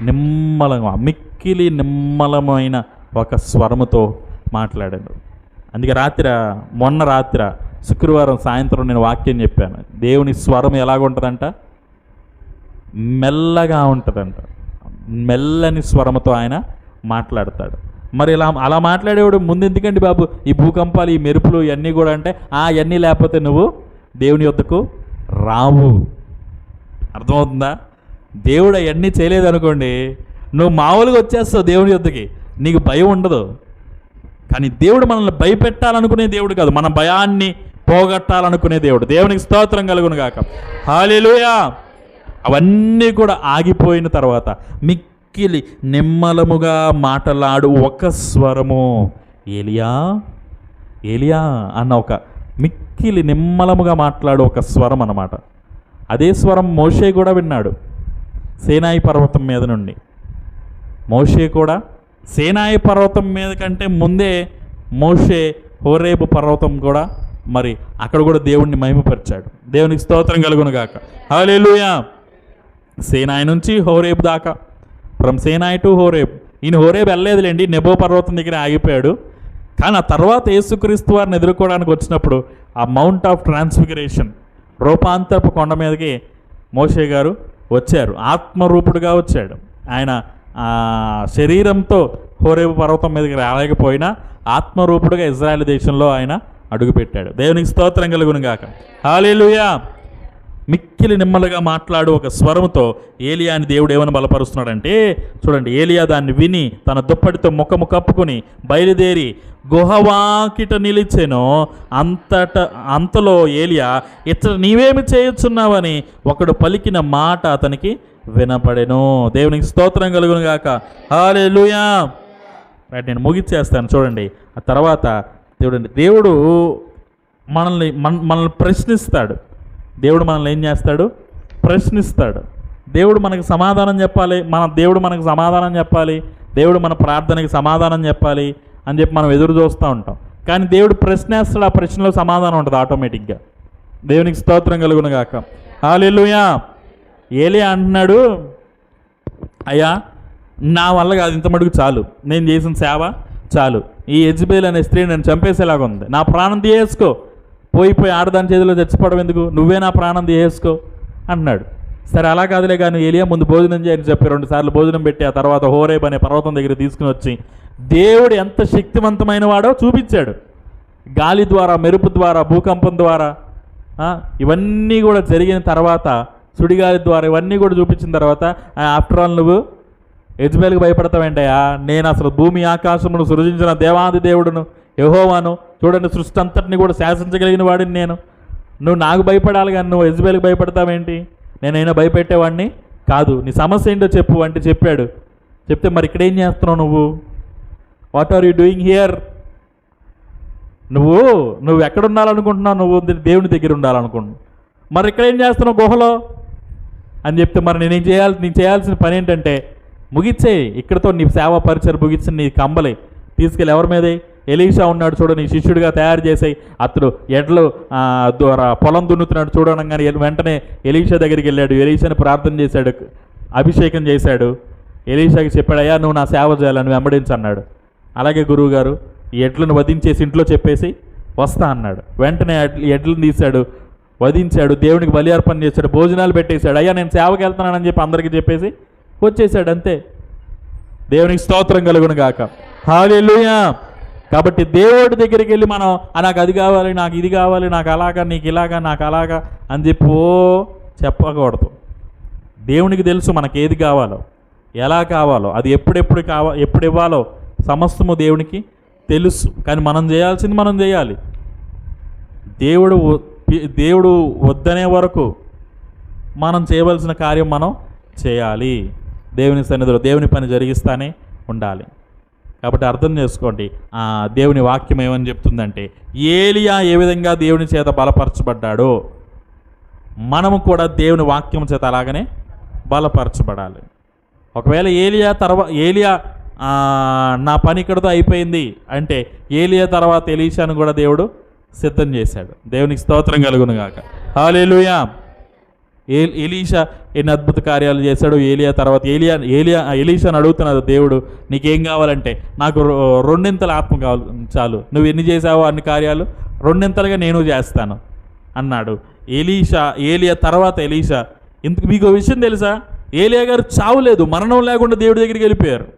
నిమ్మలంగా, మిక్కిలి నిమ్మలమైన ఒక స్వరముతో మాట్లాడాడు. అందుకే మొన్న రాత్రి శుక్రవారం సాయంత్రం నేను వాక్యం చెప్పాను. దేవుని స్వరం ఎలాగుంటుందంట? మెల్లగా ఉంటుందంట. మెల్లని స్వరముతో ఆయన మాట్లాడతాడు. మరి అలా మాట్లాడేవాడు ముందు ఎందుకండి బాబు ఈ భూకంపాలు, ఈ మెరుపులు ఇవన్నీ కూడా అంటే, ఇవన్నీ లేకపోతే నువ్వు దేవుని యొద్దకు రావు. అర్థమవుతుందా? దేవుడు అవన్నీ చేయలేదనుకోండి, నువ్వు మామూలుగా వచ్చేస్తావు దేవుని యొద్దకి, నీకు భయం ఉండదు. కానీ దేవుడు మనల్ని భయపెట్టాలనుకునే దేవుడు కాదు, మన భయాన్ని పోగొట్టాలనుకునే దేవుడు. దేవునికి స్తోత్రం కలుగును గాక. హల్లెలూయా. అవన్నీ కూడా ఆగిపోయిన తర్వాత మిక్కిలి నిమ్మలముగా మాటలాడు ఒక స్వరము, ఏలియా ఏలియా అన్న ఒక మిక్కిలి నిమ్మలముగా మాట్లాడు ఒక స్వరం అన్నమాట. అదే స్వరం మోషే కూడా విన్నాడు సేనాయి పర్వతం మీద నుండి. మోషే కూడా సేనాయి పర్వతం మీద కంటే ముందే మోషే హోరేబు పర్వతం కూడా మరి అక్కడ కూడా దేవుణ్ణి మహిమపరిచాడు. దేవునికి స్తోత్రం కలుగును గాక. హల్లెలూయా. సేనాయి నుంచి హోరేబు దాకా, ఫ్రమ్ సేనాయి టు హోరేబ్. ఈయన హోరేబు వెళ్ళలేదులేండి, నెబో పర్వతం దగ్గర ఆగిపోయాడు. కానీ ఆ తర్వాత యేసుక్రీస్తు వారిని ఎదుర్కోవడానికి వచ్చినప్పుడు ఆ మౌంట్ ఆఫ్ ట్రాన్స్ఫిగరేషన్, రూపాంతరపు కొండ మీదకి మోషే గారు వచ్చారు. ఆత్మరూపుడుగా వచ్చాడు. ఆయన శరీరంతో హోరేబు పర్వతం మీదకి రాలేకపోయినా ఆత్మరూపుడుగా ఇజ్రాయెల్ దేశంలో ఆయన అడుగుపెట్టాడు. దేవునికి స్తోత్రం కలుగును గాక. హల్లెలూయా. మిక్కిలి నిమ్మలుగా మాట్లాడు ఒక స్వరముతో ఏలియాని దేవుడు ఏమని బలపరుస్తున్నాడంటే, చూడండి, ఏలియా దాన్ని విని తన దుప్పటితో ముఖము కప్పుకొని బయలుదేరి గుహవాకిట నిలిచెను. అంతలో ఏలియా, ఇతడు నీవేమి చేయుచున్నావని ఒకడు పలికిన మాట అతనికి వినపడెను. దేవునికి స్తోత్రం కలుగును గాక. హల్లెలూయా. రైట్, నేను ముగిచ్చేస్తాను. చూడండి, ఆ తర్వాత దేవుడు మనల్ని ప్రశ్నిస్తాడు. దేవుడు మనల్ని ఏం చేస్తాడు? ప్రశ్నిస్తాడు. దేవుడు మనకు సమాధానం చెప్పాలి, దేవుడు మనకు సమాధానం చెప్పాలి, దేవుడు మన ప్రార్థనకి సమాధానం చెప్పాలి అని చెప్పి మనం ఎదురు చూస్తూ ఉంటాం. కానీ దేవుడు ప్రశ్నేస్తాడు, ఆ ప్రశ్నలో సమాధానం ఉంటుంది ఆటోమేటిక్గా. దేవునికి స్తోత్రం కలుగును గాక. హల్లెలూయా. ఏలియా అంటున్నాడు, అయ్యా నా వల్ల కాదు, ఇంత మటుకు చాలు, నేను చేసిన సేవ చాలు, ఈ యెజబెల్ అనే స్త్రీ నన్ను చంపేసేలాగా ఉంది, నా ప్రాణం తీయేసుకో, పోయి ఆడదాని చేతిలో చచ్చిపోవడం ఎందుకు, నువ్వే నా ప్రాణం తీయేసుకో అంటున్నాడు. సరే అలా కాదులే కానీ ఏలియా ముందు భోజనం చేయని చెప్పి 2 సార్లు భోజనం పెట్టి ఆ తర్వాత హోరేబ్ అనే పర్వతం దగ్గర తీసుకుని వచ్చి దేవుడు ఎంత శక్తివంతమైన వాడో చూపించాడు. గాలి ద్వారా, మెరుపు ద్వారా, భూకంపం ద్వారా, ఇవన్నీ కూడా జరిగిన తర్వాత, సుడిగాలి ద్వారా ఇవన్నీ కూడా చూపించిన తర్వాత, ఆఫ్టర్ ఆల్ నువ్వు యెజబెల్కి భయపడతావేంటయ్యా, నేను అసలు భూమి ఆకాశమును సృజించిన దేవాది దేవుడును యెహోవాను, చూడండి సృష్టి అంతటిని కూడా శాసించగలిగిన వాడిని నేను, నువ్వు నాకు భయపడాలి కానీ నువ్వు యెజబెల్కి భయపడతావేంటి, నేనైనా భయపెట్టేవాడిని కాదు, నీ సమస్య ఏంటో చెప్పు అంటే చెప్పాడు. చెప్తే మరి ఇక్కడ ఏం చేస్తున్నావు నువ్వు, what are you doing here, నువ్వు ఎక్కడ ఉండాలనుకుంటున్నావు, నువ్వు దేవుని దగ్గర ఉండాలనుకుంటున్నావు, మరి ఇక్కడ ఏం చేస్తున్నావు గుహలో అని చెప్తే, మరి నేను చేయాల్సిన పని ఏంటంటే ముగిచ్చే, ఇక్కడతో నీ సేవా పరిచయం ముగిచ్చి నీ కంబలి తీసుకెళ్ళి ఎవరి మీదే, ఎలీషా ఉన్నాడు చూడ, నీ శిష్యుడిగా తయారు చేసాయి, అతడు ఎడ్లు పొలం దున్నుతున్నాడు చూడడంగానే వెంటనే ఎలీషా దగ్గరికి వెళ్ళాడు, ఎలీషాని ప్రార్థన చేశాడు, అభిషేకం చేశాడు. ఎలీషాకి చెప్పాడు, అయ్యా నువ్వు నా సేవ చేయాలని వెంబడించు అన్నాడు. అలాగే గురువుగారు ఈ ఎడ్లను వధించేసి ఇంట్లో చెప్పేసి వస్తా అన్నాడు. వెంటనే ఎడ్లను తీశాడు, వధించాడు, దేవునికి బలి అర్పణ చేశాడు, భోజనాలు పెట్టేశాడు. అయ్యా నేను సేవకి వెళ్తున్నానని చెప్పి అందరికీ చెప్పేసి వచ్చేసాడు, అంతే. దేవునికి స్తోత్రం కలుగును గాక. హల్లెలూయా. కాబట్టి దేవుడి దగ్గరికి వెళ్ళి మనం నాకు అది కావాలి, నాకు ఇది కావాలి, నాకు అలాగా, నీకు ఇలాగా, నాకు అలాగా అని చెప్పి చెప్పకూడదు. దేవునికి తెలుసు మనకి ఏది కావాలో, ఎలా కావాలో, అది ఎప్పుడు ఇవ్వాలో సమస్తము దేవునికి తెలుసు. కానీ మనం చేయాల్సింది మనం చేయాలి. దేవుడు వద్దనే వరకు మనం చేయవలసిన కార్యం మనం చేయాలి. దేవుని సన్నిధిలో దేవుని పని జరిగిస్తానే ఉండాలి. కాబట్టి అర్థం చేసుకోండి, దేవుని వాక్యం ఏమని చెప్తుందంటే, ఏలియా ఏ విధంగా దేవుని చేత బలపరచబడ్డాడో మనము కూడా దేవుని వాక్యం చేత అలాగనే బలపరచబడాలి. ఒకవేళ ఏలియా నా పని ఇక్కడితో అయిపోయింది అంటే, ఏలియా తర్వాత ఎలీషాను కూడా దేవుడు సిద్ధం చేశాడు. దేవునికి స్తోత్రం కలుగును గాక. హల్లెలూయా. ఎలీషా ఎన్ని అద్భుత కార్యాలు చేశాడు. ఏలియా తర్వాత ఎలీషాను అడుగుతున్నాడు దేవుడు, నీకేం కావాలంటే, నాకు 2 ఆత్మ కావాలి చాలు, నువ్వు ఎన్ని చేసావో అన్ని కార్యాలు 2 నేను చేస్తాను అన్నాడు. ఏలియా తర్వాత ఎలీషా. ఇందుకు మీకు విషయం తెలుసా, ఏలియా గారు చావులేదు, మరణం లేకుండా దేవుడి దగ్గరికి వెళ్ళిపోయారు.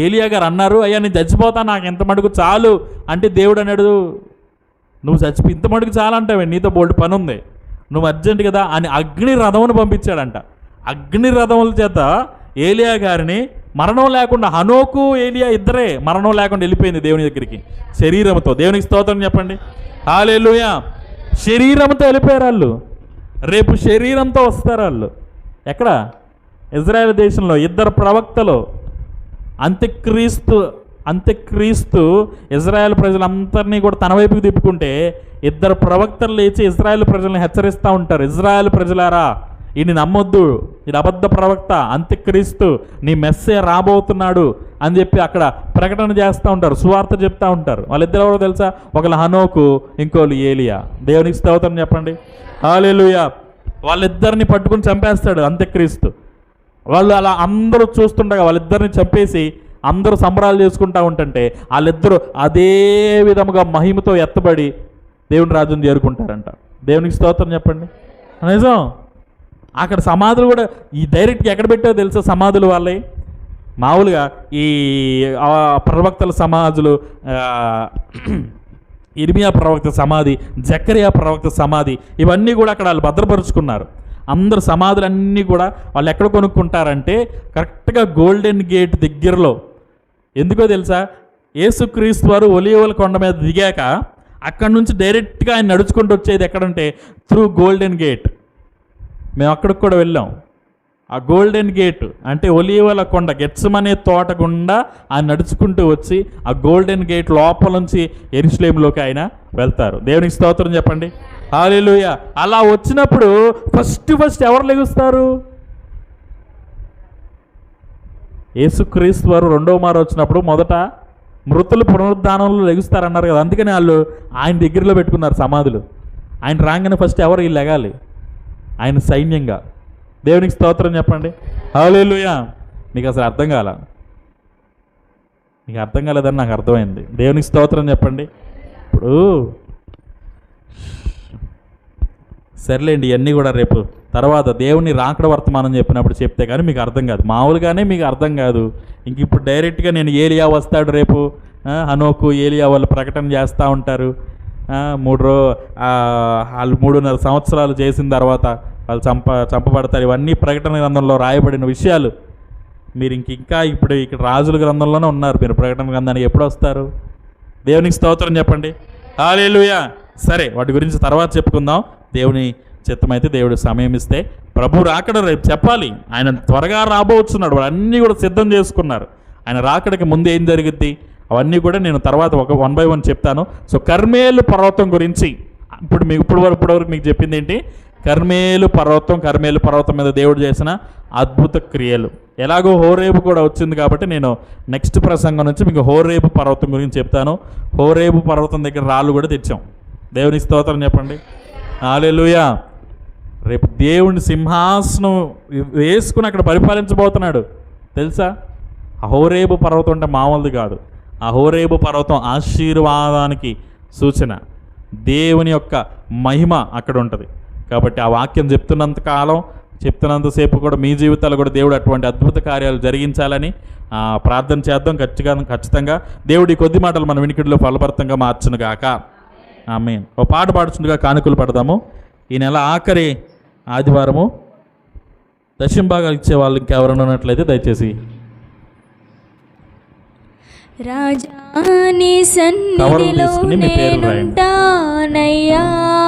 ఏలియా గారు అన్నారు, అయ్యా నేను చచ్చిపోతా, నాకు ఎంత మటుకు చాలు అంటే, దేవుడు అన్నాడు, నువ్వు ఇంత మటుకు చాలు అంటావే, నీతో బోల్డ్ పని ఉంది, నువ్వు అర్జెంట్ కదా అని అగ్ని రథమును పంపించాడంట. అగ్ని రథముల చేత ఏలియా గారిని మరణం లేకుండా, హనోకు ఏలియా ఇద్దరే మరణం లేకుండా వెళ్ళిపోయింది దేవుని దగ్గరికి శరీరంతో. దేవునికి స్తోత్రం చెప్పండి. హల్లెలూయా. శరీరంతో వెళ్ళిపోయారు వాళ్ళు. రేపు శరీరంతో వస్తారు వాళ్ళు. ఎక్కడ? ఇజ్రాయెల్ దేశంలో 2 ప్రవక్తలు. అంత్యక్రీస్తు ఇజ్రాయెల్ ప్రజలందరినీ కూడా తన వైపుకి తిప్పుకుంటే 2 ప్రవక్తలు లేచి ఇజ్రాయెల్ ప్రజల్ని హెచ్చరిస్తూ ఉంటారు, ఇజ్రాయెల్ ప్రజలారా ఈయన నమ్మొద్దు, ఇది అబద్ధ ప్రవక్త, అంత్యక్రీస్తు, నీ మెస్సే రాబోతున్నాడు అని చెప్పి అక్కడ ప్రకటన చేస్తూ ఉంటారు, సువార్త చెప్తూ ఉంటారు. వాళ్ళిద్దరు ఎవరో తెలుసా? ఒకళ్ళు హనోకు, ఇంకోళ్ళు ఏలియా. దేవునికి స్తోత్రం చెప్పండి. హల్లెలూయా. వాళ్ళిద్దరిని పట్టుకుని చంపేస్తాడు అంత్యక్రీస్తు. వాళ్ళు అలా అందరూ చూస్తుండగా వాళ్ళిద్దరిని చంపేసి అందరూ సంబరాలు చేసుకుంటూ ఉంటుంటే వాళ్ళిద్దరూ అదే విధముగా మహిమతో ఎత్తబడి దేవుని రాజ్యం చేరుకుంటారంట. దేవునికి స్తోత్రం చెప్పండి. నిజం. అక్కడ సమాధులు కూడా ఈ డైరెక్ట్గా ఎక్కడ పెట్టావో తెలుసా? సమాధులు వాళ్ళే మామూలుగా ఈ ప్రవక్తల సమాధులు, ఇర్మియా ప్రవక్త సమాధి, జకరియా ప్రవక్త సమాధి, ఇవన్నీ కూడా అక్కడ వాళ్ళు భద్రపరుచుకున్నారు. అందరు సమాధులన్నీ కూడా వాళ్ళు ఎక్కడ కొనుక్కుంటారంటే కరెక్ట్గా గోల్డెన్ గేట్ దగ్గరలో. ఎందుకో తెలుసా? యేసుక్రీస్తు వారు ఒలీవల కొండ మీద దిగాక అక్కడి నుంచి డైరెక్ట్గా ఆయన నడుచుకుంటూ వచ్చేది ఎక్కడంటే త్రూ గోల్డెన్ గేట్. మేము అక్కడికి కూడా వెళ్ళాం. ఆ గోల్డెన్ గేట్ అంటే ఒలీవల కొండ గెత్సెమనే తోట గుండా ఆయన నడుచుకుంటూ వచ్చి ఆ గోల్డెన్ గేట్ లోపల నుంచి యెరూషలేములోకి ఆయన వెళ్తారు. దేవునికి స్తోత్రం చెప్పండి. హల్లెలూయా. అలా వచ్చినప్పుడు ఫస్ట్ ఎవరు లెగుస్తారు? యేసుక్రీస్తు వారు రెండవ మారు వచ్చినప్పుడు మొదట మృతులు పునరుద్ధానంలో లెగుస్తారన్నారు కదా, అందుకని వాళ్ళు ఆయన దగ్గరలో పెట్టుకున్నారు సమాధులు. ఆయన రాగానే ఫస్ట్ ఎవరు వీళ్ళు లెగాలి? ఆయన సైన్యంగా. దేవునికి స్తోత్రం చెప్పండి. హల్లెలూయా. మీకు అసలు అర్థం కాల? మీకు అర్థం కాలేదని నాకు అర్థమైంది. దేవునికి స్తోత్రం చెప్పండి. ఇప్పుడు సర్లేండి, ఇవన్నీ కూడా రేపు తర్వాత దేవుని రాకడ వర్తమానం చెప్పినప్పుడు చెప్తే కానీ మీకు అర్థం కాదు. మామూలుగానే మీకు అర్థం కాదు. ఇంక ఇప్పుడు డైరెక్ట్గా నేను ఏలియా వస్తాడు రేపు, హనోకు ఏలియా వాళ్ళు ప్రకటన చేస్తూ ఉంటారు. వాళ్ళు 3.5 సంవత్సరాలు చేసిన తర్వాత వాళ్ళు చంపబడతారు. ఇవన్నీ ప్రకటన గ్రంథంలో రాయబడిన విషయాలు. మీరు ఇంకా ఇప్పుడు ఇక్కడ రాజుల గ్రంథంలోనే ఉన్నారు. మీరు ప్రకటన గ్రంథానికి ఎప్పుడు వస్తారు? దేవునికి స్తోత్రం చెప్పండి. హల్లెలూయా. సరే, వాటి గురించి తర్వాత చెప్పుకుందాం. దేవుని చిత్తమైతే దేవుడు సమయం ఇస్తే ప్రభు రాకడ రేపు చెప్పాలి. ఆయన త్వరగా రాబోతున్నాడు. వాళ్ళు అన్నీ కూడా సిద్ధం చేసుకున్నారు. ఆయన రాకడకి ముందు ఏం జరిగిద్ది అవన్నీ కూడా నేను తర్వాత 1 by 1 చెప్తాను. సో కర్మేలు పర్వతం గురించి ఇప్పుడు వరకు మీకు చెప్పింది ఏంటి? కర్మేలు పర్వతం మీద దేవుడు చేసిన అద్భుత క్రియలు. ఎలాగో హోరేబు కూడా వచ్చింది కాబట్టి నేను నెక్స్ట్ ప్రసంగం నుంచి మీకు హోరేబు పర్వతం గురించి చెప్తాను. హోరేబు పర్వతం దగ్గర రాళ్ళు కూడా తెచ్చాం. దేవుని స్తోత్రం చెప్పండి. హల్లెలూయా. రేపు దేవుని సింహాసనం వేసుకుని అక్కడ పరిపాలించబోతున్నాడు తెలుసా? ఆ హోరేబు పర్వతం అంటే మామూలుది కాదు. ఆ హోరేబు పర్వతం ఆశీర్వాదానికి సూచన. దేవుని యొక్క మహిమ అక్కడ ఉంటుంది. కాబట్టి ఆ వాక్యం చెప్తున్నంతసేపు కూడా మీ జీవితాలు కూడా దేవుడు అటువంటి అద్భుత కార్యాలు జరిగించాలని ప్రార్థన చేద్దాం. ఖచ్చితంగా దేవుడి కొద్ది మాటలు మన వినికిడిలో ఫలభరితంగా మార్చునుగాక. ఆమేన్. ఓ పాట పాడుచుండగా కానుకలు పడదాము. ఈ నెల ఆఖరి ఆదివారము దశంభాగాలు ఇచ్చే వాళ్ళు ఇంకెవరైనా ఉన్నట్లయితే దయచేసి రాజాని సన్నిధిలో నేనుంటానయ్యా.